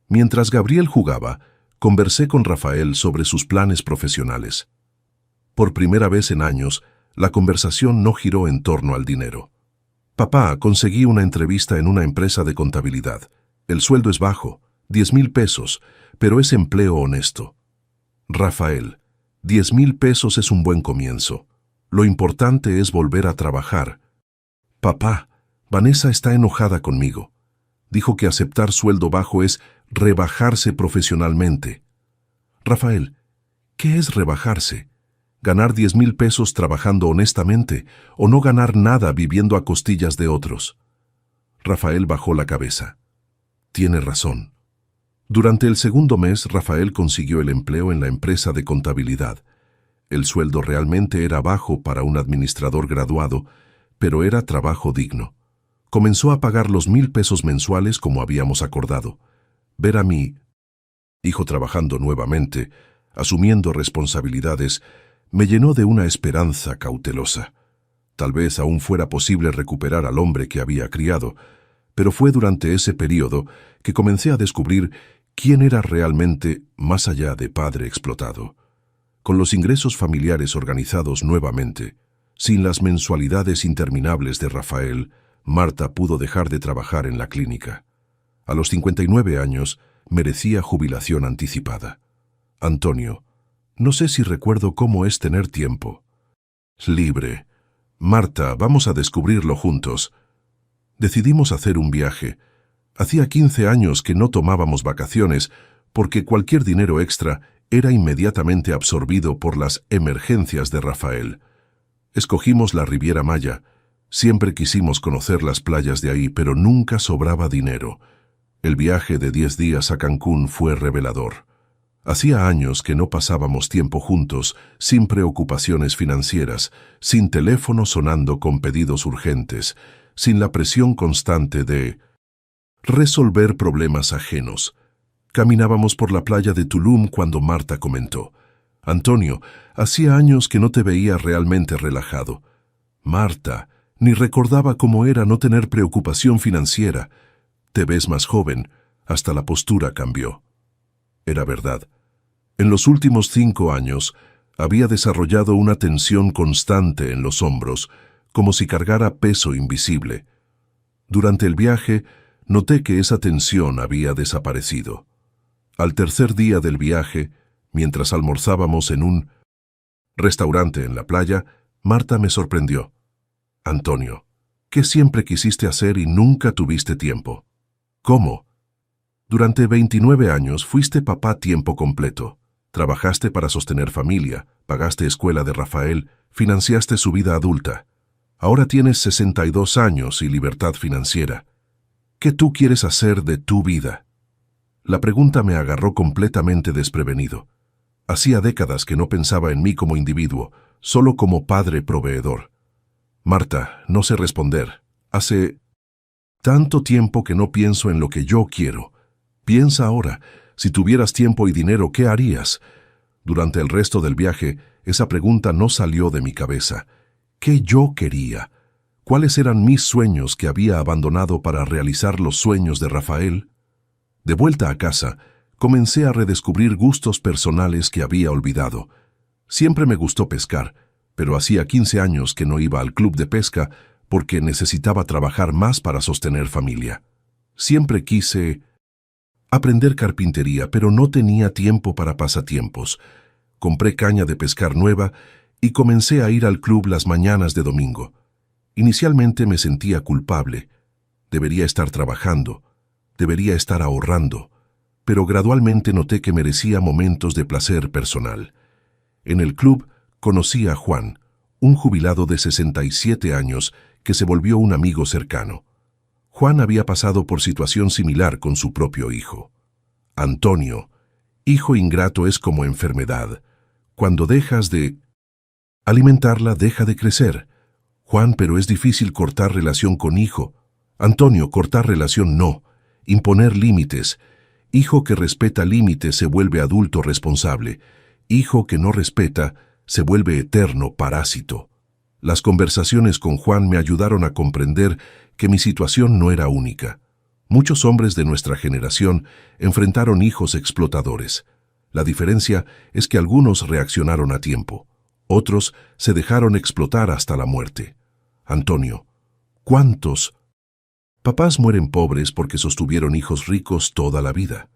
Mientras Gabriel jugaba, conversé con Rafael sobre sus planes profesionales. Por primera vez en años, la conversación no giró en torno al dinero. «Papá, conseguí una entrevista en una empresa de contabilidad. El sueldo es bajo, 10,000 pesos, pero es empleo honesto». «Rafael, 10,000 pesos es un buen comienzo. Lo importante es volver a trabajar». «Papá, Vanessa está enojada conmigo. Dijo que aceptar sueldo bajo es rebajarse profesionalmente». «Rafael, ¿qué es rebajarse? ¿Ganar 10,000 pesos trabajando honestamente o no ganar nada viviendo a costillas de otros?» Rafael bajó la cabeza. «Tiene razón». Durante el segundo mes, Rafael consiguió el empleo en la empresa de contabilidad. El sueldo realmente era bajo para un administrador graduado, pero era trabajo digno. Comenzó a pagar los 1,000 pesos mensuales como habíamos acordado. Ver a mi hijo trabajando nuevamente, asumiendo responsabilidades, me llenó de una esperanza cautelosa. Tal vez aún fuera posible recuperar al hombre que había criado, pero fue durante ese período que comencé a descubrir quién era realmente más allá de padre explotado. Con los ingresos familiares organizados nuevamente, sin las mensualidades interminables de Rafael, Marta pudo dejar de trabajar en la clínica. A los 59 años, merecía jubilación anticipada. «Antonio, no sé si recuerdo cómo es tener tiempo libre. Marta, vamos a descubrirlo juntos». Decidimos hacer un viaje. Hacía 15 años que no tomábamos vacaciones porque cualquier dinero extra era inmediatamente absorbido por las emergencias de Rafael. Escogimos la Riviera Maya. Siempre quisimos conocer las playas de ahí, pero nunca sobraba dinero. El viaje de 10 días a Cancún fue revelador. Hacía años que no pasábamos tiempo juntos, sin preocupaciones financieras, sin teléfono sonando con pedidos urgentes, sin la presión constante de resolver problemas ajenos. Caminábamos por la playa de Tulum cuando Marta comentó: «Antonio, hacía años que no te veía realmente relajado». «Marta, ni recordaba cómo era no tener preocupación financiera. Te ves más joven. Hasta la postura cambió. Era verdad. En los últimos 5 años había desarrollado una tensión constante en los hombros, como si cargara peso invisible. Durante el viaje, noté que esa tensión había desaparecido. Al tercer día del viaje, mientras almorzábamos en un restaurante en la playa, Marta me sorprendió. «Antonio, ¿qué siempre quisiste hacer y nunca tuviste tiempo?» «¿Cómo?» «Durante 29 años fuiste papá a tiempo completo. Trabajaste para sostener familia, pagaste escuela de Rafael, financiaste su vida adulta. Ahora tienes 62 años y libertad financiera. ¿Qué tú quieres hacer de tu vida?» La pregunta me agarró completamente desprevenido. Hacía décadas que no pensaba en mí como individuo, solo como padre proveedor. «Marta, no sé responder. Hace tanto tiempo que no pienso en lo que yo quiero. Piensa ahora, si tuvieras tiempo y dinero, ¿qué harías?» Durante el resto del viaje, esa pregunta no salió de mi cabeza. ¿Qué yo quería? ¿Cuáles eran mis sueños que había abandonado para realizar los sueños de Rafael? De vuelta a casa, comencé a redescubrir gustos personales que había olvidado. Siempre me gustó pescar, pero hacía 15 años que no iba al club de pesca porque necesitaba trabajar más para sostener familia. Siempre quise aprender carpintería, pero no tenía tiempo para pasatiempos. Compré caña de pescar nueva y comencé a ir al club las mañanas de domingo. Inicialmente me sentía culpable. Debería estar trabajando, debería estar ahorrando, pero gradualmente noté que merecía momentos de placer personal. En el club conocí a Juan, un jubilado de 67 años que se volvió un amigo cercano. Juan había pasado por situación similar con su propio hijo. «Antonio, hijo ingrato es como enfermedad. Cuando dejas de alimentarla, deja de crecer. Juan, pero es difícil cortar relación con hijo. Antonio, cortar relación no. Imponer límites. Hijo que respeta límites se vuelve adulto responsable. Hijo que no respeta se vuelve eterno parásito». Las conversaciones con Juan me ayudaron a comprender que mi situación no era única. Muchos hombres de nuestra generación enfrentaron hijos explotadores. La diferencia es que algunos reaccionaron a tiempo. Otros se dejaron explotar hasta la muerte. Antonio, ¿cuántos papás mueren pobres porque sostuvieron hijos ricos toda la vida?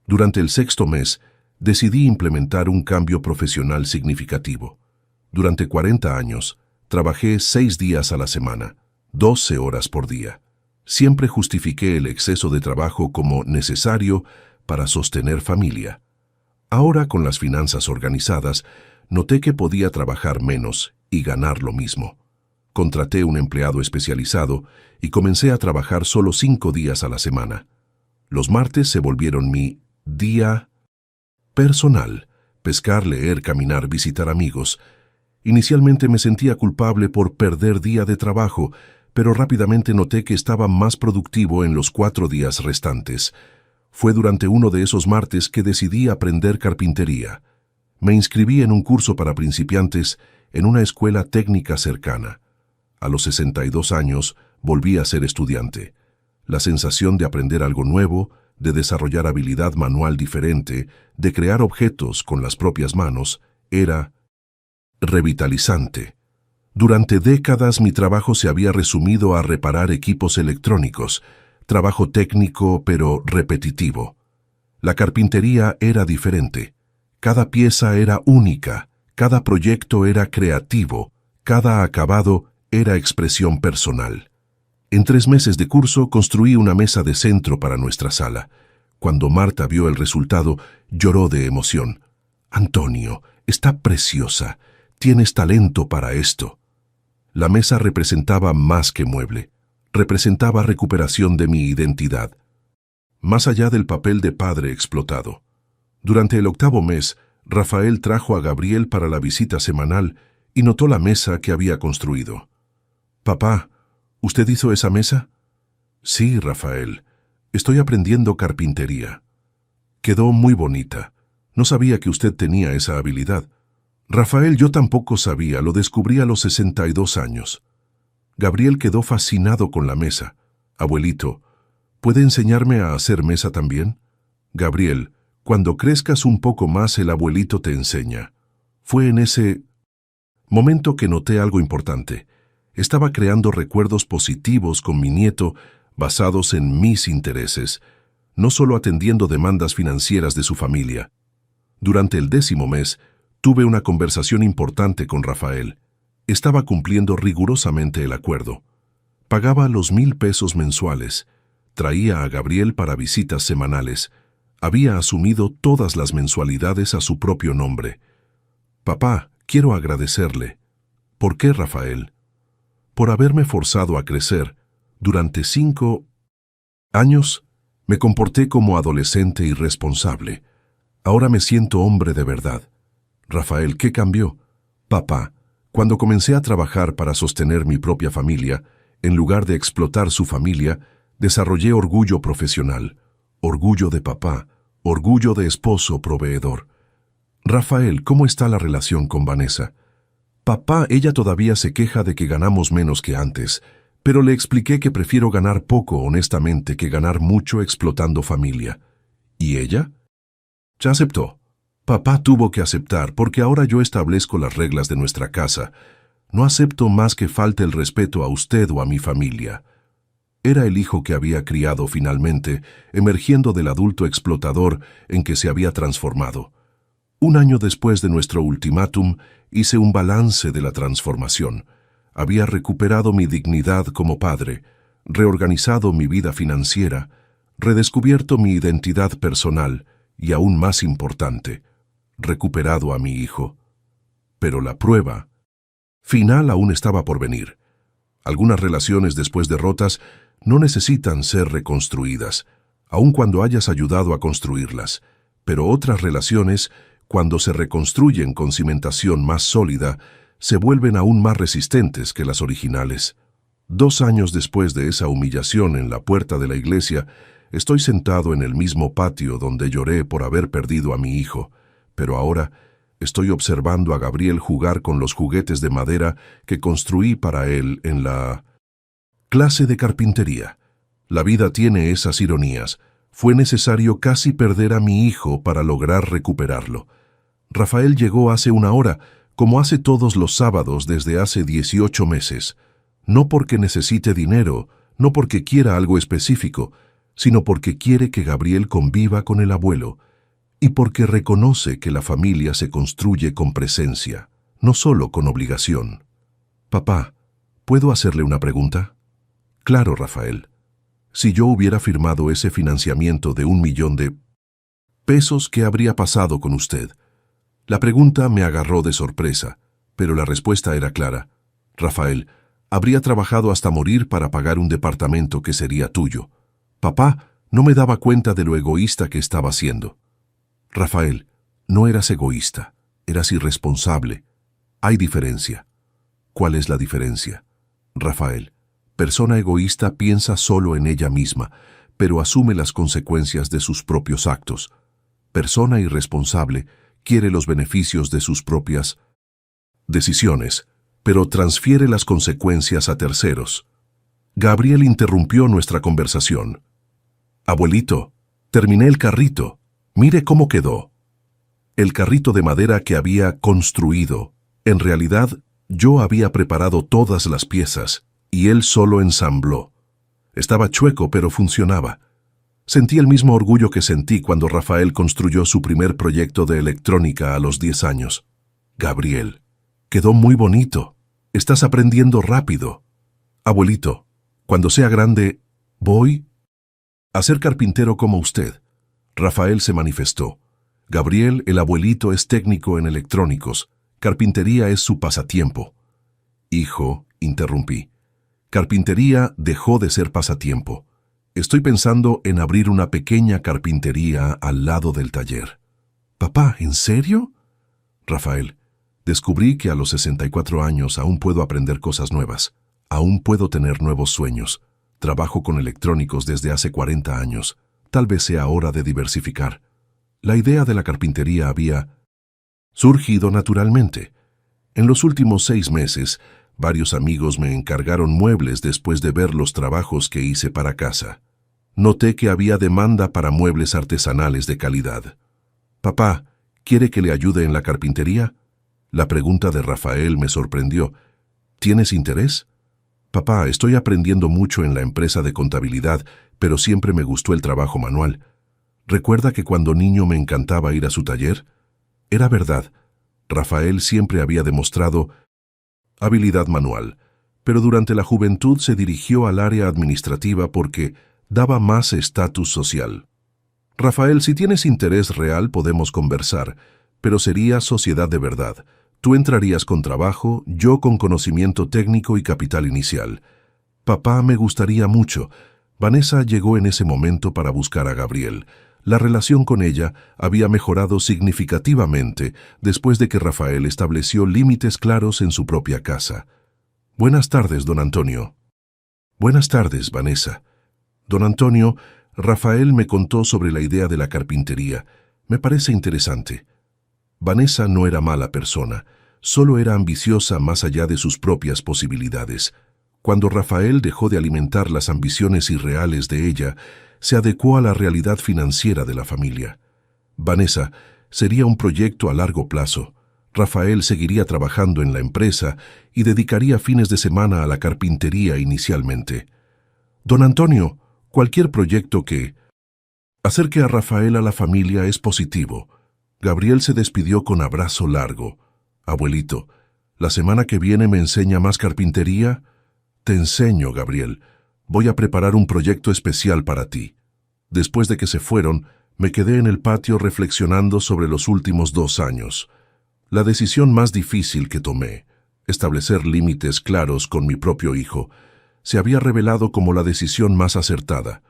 Durante el 6º mes, decidí implementar un cambio profesional significativo. Durante 40 años, trabajé 6 días a la semana, 12 horas por día. Siempre justifiqué el exceso de trabajo como necesario para sostener familia. Ahora, con las finanzas organizadas, noté que podía trabajar menos y ganar lo mismo. Contraté un empleado especializado y comencé a trabajar solo 5 días a la semana. Los martes se volvieron mi día personal: pescar, leer, caminar, visitar amigos. Inicialmente me sentía culpable por perder día de trabajo, pero rápidamente noté que estaba más productivo en los 4 días restantes. Fue durante uno de esos martes que decidí aprender carpintería. Me inscribí en un curso para principiantes en una escuela técnica cercana. A los 62 años volví a ser estudiante. La sensación de aprender algo nuevo, de desarrollar habilidad manual diferente, de crear objetos con las propias manos, era revitalizante. Durante décadas mi trabajo se había resumido a reparar equipos electrónicos, trabajo técnico pero repetitivo. La carpintería era diferente. Cada pieza era única, cada proyecto era creativo, cada acabado era expresión personal. En 3 meses de curso construí una mesa de centro para nuestra sala. Cuando Marta vio el resultado, lloró de emoción. «Antonio, está preciosa. Tienes talento para esto». La mesa representaba más que mueble. Representaba recuperación de mi identidad. Más allá del papel de padre explotado. Durante el 8º mes, Rafael trajo a Gabriel para la visita semanal y notó la mesa que había construido. «Papá, ¿usted hizo esa mesa?» «Sí, Rafael. Estoy aprendiendo carpintería». «Quedó muy bonita. No sabía que usted tenía esa habilidad». «Rafael, yo tampoco sabía, lo descubrí a los 62 años». Gabriel quedó fascinado con la mesa. «Abuelito, ¿Puede enseñarme a hacer mesa también? Gabriel, cuando crezcas un poco más el abuelito te enseña. Fue en ese momento que noté algo importante. Estaba creando recuerdos positivos con mi nieto basados en mis intereses, no solo atendiendo demandas financieras de su familia. Durante el 10º mes, tuve una conversación importante con Rafael. Estaba cumpliendo rigurosamente el acuerdo. Pagaba los 1,000 pesos mensuales. Traía a Gabriel para visitas semanales. Había asumido todas las mensualidades a su propio nombre. Papá, quiero agradecerle. ¿Por qué, Rafael? Por haberme forzado a crecer. Durante 5 años me comporté como adolescente irresponsable. Ahora me siento hombre de verdad. Rafael, ¿qué cambió? Papá, cuando comencé a trabajar para sostener mi propia familia, en lugar de explotar su familia, desarrollé orgullo profesional, orgullo de papá, orgullo de esposo proveedor. Rafael, ¿cómo está la relación con Vanessa? Papá, ella todavía se queja de que ganamos menos que antes, pero le expliqué que prefiero ganar poco honestamente que ganar mucho explotando familia. ¿Y ella? Ya aceptó. Papá tuvo que aceptar porque ahora yo establezco las reglas de nuestra casa. No acepto más que falte el respeto a usted o a mi familia. Era el hijo que había criado finalmente, emergiendo del adulto explotador en que se había transformado. 1 año después de nuestro ultimátum, hice un balance de la transformación. Había recuperado mi dignidad como padre, reorganizado mi vida financiera, redescubierto mi identidad personal y, aún más importante, recuperado a mi hijo. Pero la prueba final aún estaba por venir. Algunas relaciones después de rotas no necesitan ser reconstruidas, aun cuando hayas ayudado a construirlas, pero otras relaciones, cuando se reconstruyen con cimentación más sólida, se vuelven aún más resistentes que las originales. 2 años después de esa humillación en la puerta de la iglesia, estoy sentado en el mismo patio donde lloré por haber perdido a mi hijo, pero ahora estoy observando a Gabriel jugar con los juguetes de madera que construí para él en la clase de carpintería. La vida tiene esas ironías. Fue necesario casi perder a mi hijo para lograr recuperarlo. Rafael llegó hace 1 hora, como hace todos los sábados desde hace 18 meses. No porque necesite dinero, no porque quiera algo específico, sino porque quiere que Gabriel conviva con el abuelo, y porque reconoce que la familia se construye con presencia, no solo con obligación. Papá, ¿puedo hacerle una pregunta? Claro, Rafael. Si yo hubiera firmado ese financiamiento de 1 millón de pesos, ¿qué habría pasado con usted? La pregunta me agarró de sorpresa, pero la respuesta era clara. Rafael, habría trabajado hasta morir para pagar un departamento que sería tuyo. Papá, no me daba cuenta de lo egoísta que estaba siendo. Rafael, no eras egoísta, eras irresponsable. Hay diferencia. ¿Cuál es la diferencia? Rafael, persona egoísta piensa solo en ella misma, pero asume las consecuencias de sus propios actos. Persona irresponsable quiere los beneficios de sus propias decisiones, pero transfiere las consecuencias a terceros. Gabriel interrumpió nuestra conversación. Abuelito, terminé el carrito. Mire cómo quedó. El carrito de madera que había construido. En realidad, yo había preparado todas las piezas, y él solo ensambló. Estaba chueco, pero funcionaba. Sentí el mismo orgullo que sentí cuando Rafael construyó su primer proyecto de electrónica a los 10 años. Gabriel, quedó muy bonito. Estás aprendiendo rápido. Abuelito, cuando sea grande, voy a ser carpintero como usted. Rafael se manifestó. Gabriel, el abuelito, es técnico en electrónicos. Carpintería es su pasatiempo. Hijo, interrumpí. Carpintería dejó de ser pasatiempo. Estoy pensando en abrir una pequeña carpintería al lado del taller. Papá, ¿en serio? Rafael, descubrí que a los 64 años aún puedo aprender cosas nuevas. Aún puedo tener nuevos sueños. Trabajo con electrónicos desde hace 40 años. Tal vez sea hora de diversificar. La idea de la carpintería había surgido naturalmente. En los últimos 6 meses, varios amigos me encargaron muebles después de ver los trabajos que hice para casa. Noté que había demanda para muebles artesanales de calidad. «Papá, ¿quiere que le ayude en la carpintería?». La pregunta de Rafael me sorprendió. «¿Tienes interés?». «Papá, estoy aprendiendo mucho en la empresa de contabilidad, pero siempre me gustó el trabajo manual. ¿Recuerda que cuando niño me encantaba ir a su taller?». Era verdad. Rafael siempre había demostrado habilidad manual, pero durante la juventud se dirigió al área administrativa porque daba más estatus social. «Rafael, si tienes interés real podemos conversar, pero sería sociedad de verdad. Tú entrarías con trabajo, yo con conocimiento técnico y capital inicial». «Papá, me gustaría mucho». Vanessa llegó en ese momento para buscar a Gabriel. La relación con ella había mejorado significativamente después de que Rafael estableció límites claros en su propia casa. «Buenas tardes, don Antonio». «Buenas tardes, Vanessa». «Don Antonio, Rafael me contó sobre la idea de la carpintería. Me parece interesante». Vanessa no era mala persona, solo era ambiciosa más allá de sus propias posibilidades. Cuando Rafael dejó de alimentar las ambiciones irreales de ella, se adecuó a la realidad financiera de la familia. «Vanessa, sería un proyecto a largo plazo. Rafael seguiría trabajando en la empresa y dedicaría fines de semana a la carpintería inicialmente». «Don Antonio, cualquier proyecto que acerque a Rafael a la familia es positivo». Gabriel se despidió con abrazo largo. «Abuelito, ¿la semana que viene me enseña más carpintería?». «Te enseño, Gabriel. Voy a preparar un proyecto especial para ti». Después de que se fueron, me quedé en el patio reflexionando sobre los últimos 2 años. La decisión más difícil que tomé, establecer límites claros con mi propio hijo, se había revelado como la decisión más acertada.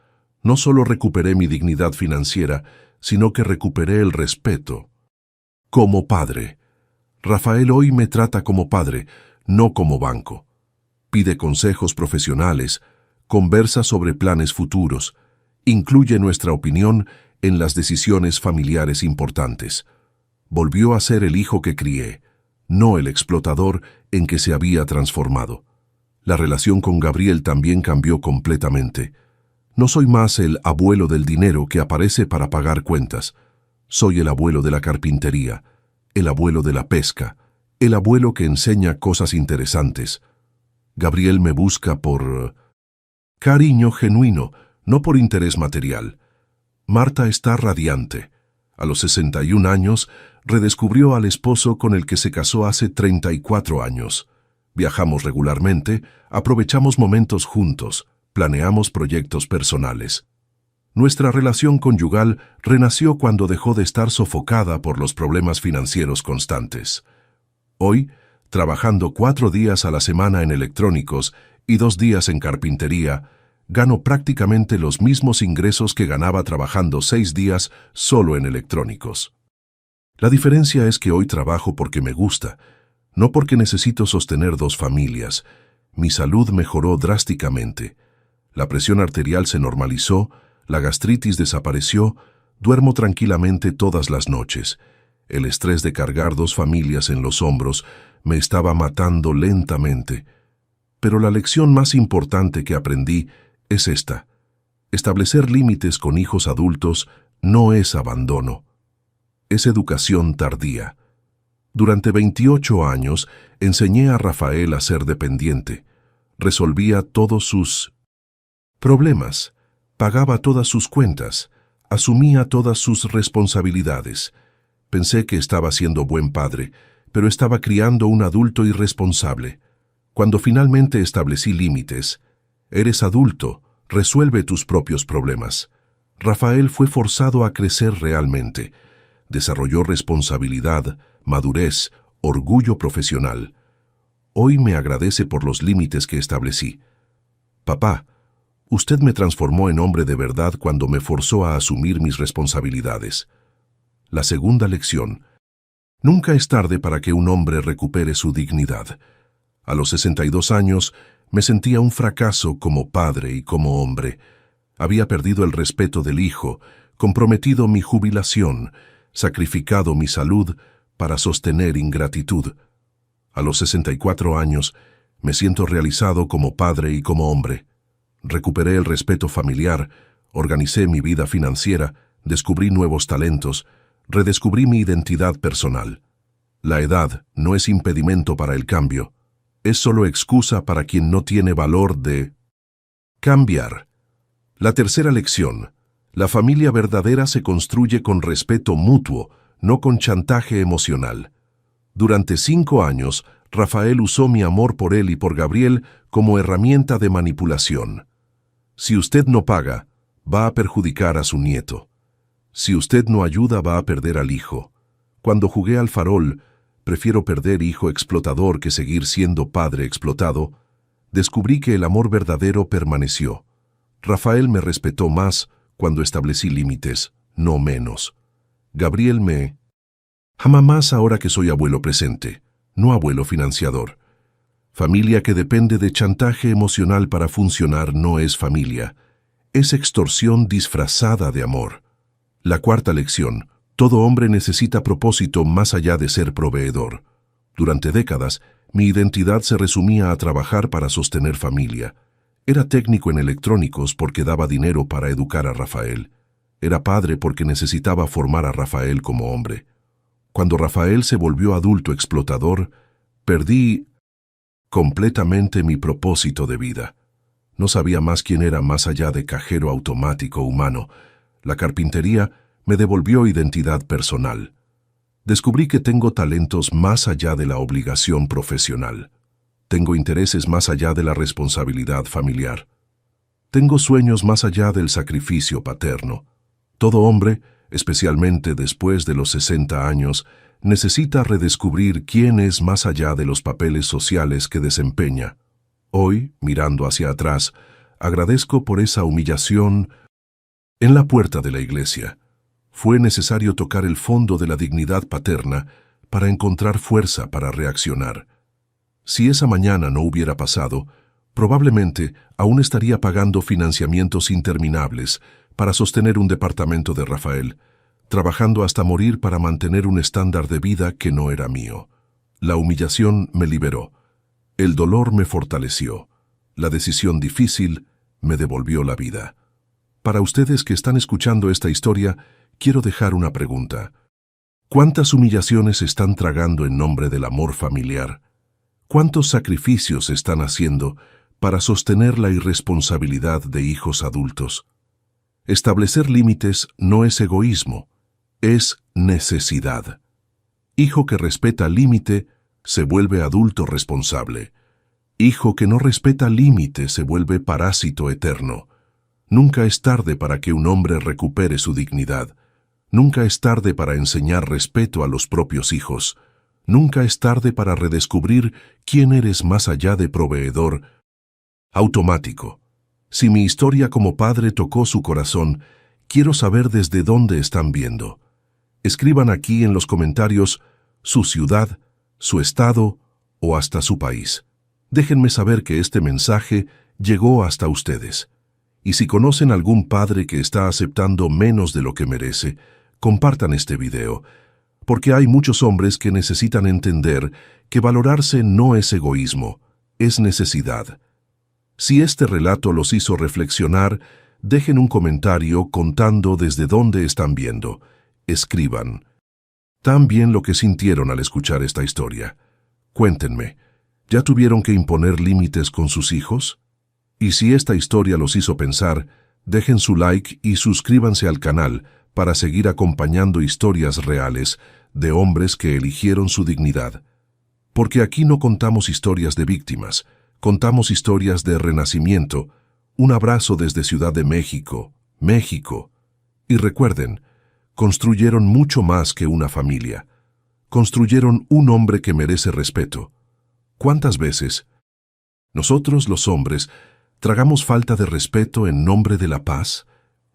No solo recuperé mi dignidad financiera, sino que recuperé el respeto. Como padre. Rafael hoy me trata como padre, no como banco. Pide consejos profesionales, conversa sobre planes futuros, incluye nuestra opinión en las decisiones familiares importantes. Volvió a ser el hijo que crié, no el explotador en que se había transformado. La relación con Gabriel también cambió completamente. No soy más el abuelo del dinero que aparece para pagar cuentas. Soy el abuelo de la carpintería, el abuelo de la pesca, el abuelo que enseña cosas interesantes. Gabriel me busca por cariño genuino, no por interés material. Marta está radiante. A los 61 años, redescubrió al esposo con el que se casó hace 34 años. Viajamos regularmente, aprovechamos momentos juntos, planeamos proyectos personales. Nuestra relación conyugal renació cuando dejó de estar sofocada por los problemas financieros constantes. Hoy, trabajando 4 días a la semana en electrónicos y 2 días en carpintería, gano prácticamente los mismos ingresos que ganaba trabajando 6 días solo en electrónicos. La diferencia es que hoy trabajo porque me gusta, no porque necesito sostener 2 familias. Mi salud mejoró drásticamente. La presión arterial se normalizó, la gastritis desapareció, duermo tranquilamente todas las noches. El estrés de cargar 2 familias en los hombros me estaba matando lentamente. Pero la lección más importante que aprendí es esta: establecer límites con hijos adultos no es abandono, es educación tardía. Durante 28 años enseñé a Rafael a ser dependiente. Resolvía todos sus problemas, pagaba todas sus cuentas, asumía todas sus responsabilidades. Pensé que estaba siendo buen padre, pero estaba criando un adulto irresponsable. Cuando finalmente establecí límites: eres adulto, resuelve tus propios problemas. Rafael fue forzado a crecer realmente. Desarrolló responsabilidad, madurez, orgullo profesional. Hoy me agradece por los límites que establecí. «Papá, usted me transformó en hombre de verdad cuando me forzó a asumir mis responsabilidades». La segunda lección: nunca es tarde para que un hombre recupere su dignidad. A los 62 años me sentía un fracaso como padre y como hombre. Había perdido el respeto del hijo, comprometido mi jubilación, sacrificado mi salud para sostener ingratitud. A los 64 años me siento realizado como padre y como hombre. Recuperé el respeto familiar, Organicé mi vida financiera, descubrí nuevos talentos, redescubrí mi identidad personal. La edad no es impedimento para el cambio, es solo excusa para quien no tiene valor de cambiar. La tercera lección: la familia verdadera se construye con respeto mutuo, no con chantaje emocional. Durante 5 años, Rafael usó mi amor por él y por Gabriel como herramienta de manipulación. Si usted no paga, va a perjudicar a su nieto. Si usted no ayuda, va a perder al hijo. Cuando jugué al farol, prefiero perder hijo explotador que seguir siendo padre explotado, descubrí que el amor verdadero permaneció. Rafael me respetó más cuando establecí límites, no menos. Gabriel me ama más ahora que soy abuelo presente, no abuelo financiador. Familia que depende de chantaje emocional para funcionar no es familia, es extorsión disfrazada de amor. La cuarta lección: todo hombre necesita propósito más allá de ser proveedor. Durante décadas, mi identidad se resumía a trabajar para sostener familia. Era técnico en electrónicos porque daba dinero para educar a Rafael. Era padre porque necesitaba formar a Rafael como hombre. Cuando Rafael se volvió adulto explotador, perdí completamente mi propósito de vida. No sabía más quién era más allá de cajero automático humano. La carpintería me devolvió identidad personal. Descubrí que tengo talentos más allá de la obligación profesional. Tengo intereses más allá de la responsabilidad familiar. Tengo sueños más allá del sacrificio paterno. Todo hombre, especialmente después de los 60 años, necesita redescubrir quién es más allá de los papeles sociales que desempeña. Hoy, mirando hacia atrás, agradezco por esa humillación en la puerta de la iglesia. Fue necesario tocar el fondo de la dignidad paterna para encontrar fuerza para reaccionar. Si esa mañana no hubiera pasado, probablemente aún estaría pagando financiamientos interminables para sostener un departamento de Rafael, trabajando hasta morir para mantener un estándar de vida que no era mío. La humillación me liberó. El dolor me fortaleció. La decisión difícil me devolvió la vida. Para ustedes que están escuchando esta historia, quiero dejar una pregunta. ¿Cuántas humillaciones están tragando en nombre del amor familiar? ¿Cuántos sacrificios están haciendo para sostener la irresponsabilidad de hijos adultos? Establecer límites no es egoísmo, es necesidad. Hijo que respeta límite se vuelve adulto responsable. Hijo que no respeta límite se vuelve parásito eterno. Nunca es tarde para que un hombre recupere su dignidad. Nunca es tarde para enseñar respeto a los propios hijos. Nunca es tarde para redescubrir quién eres más allá de proveedor automático. Si mi historia como padre tocó su corazón, quiero saber desde dónde están viendo. Escriban aquí en los comentarios su ciudad, su estado o hasta su país. Déjenme saber que este mensaje llegó hasta ustedes. Y si conocen algún padre que está aceptando menos de lo que merece, compartan este video, porque hay muchos hombres que necesitan entender que valorarse no es egoísmo, es necesidad. Si este relato los hizo reflexionar, dejen un comentario contando desde dónde están viendo. Escriban también lo que sintieron al escuchar esta historia. Cuéntenme, ¿ya tuvieron que imponer límites con sus hijos? Y si esta historia los hizo pensar, dejen su like y suscríbanse al canal para seguir acompañando historias reales de hombres que eligieron su dignidad. Porque aquí no contamos historias de víctimas, contamos historias de renacimiento. Un abrazo desde Ciudad de México, México. Y recuerden, construyeron mucho más que una familia. Construyeron un hombre que merece respeto. ¿Cuántas veces nosotros, los hombres, tragamos falta de respeto en nombre de la paz?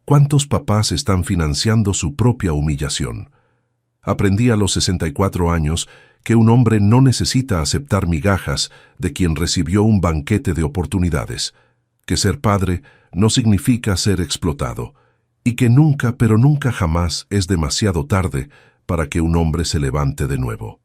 ¿Cuántos papás están financiando su propia humillación? Aprendí a los 64 años que un hombre no necesita aceptar migajas de quien recibió un banquete de oportunidades, que ser padre no significa ser explotado, y que nunca, pero nunca jamás es demasiado tarde para que un hombre se levante de nuevo.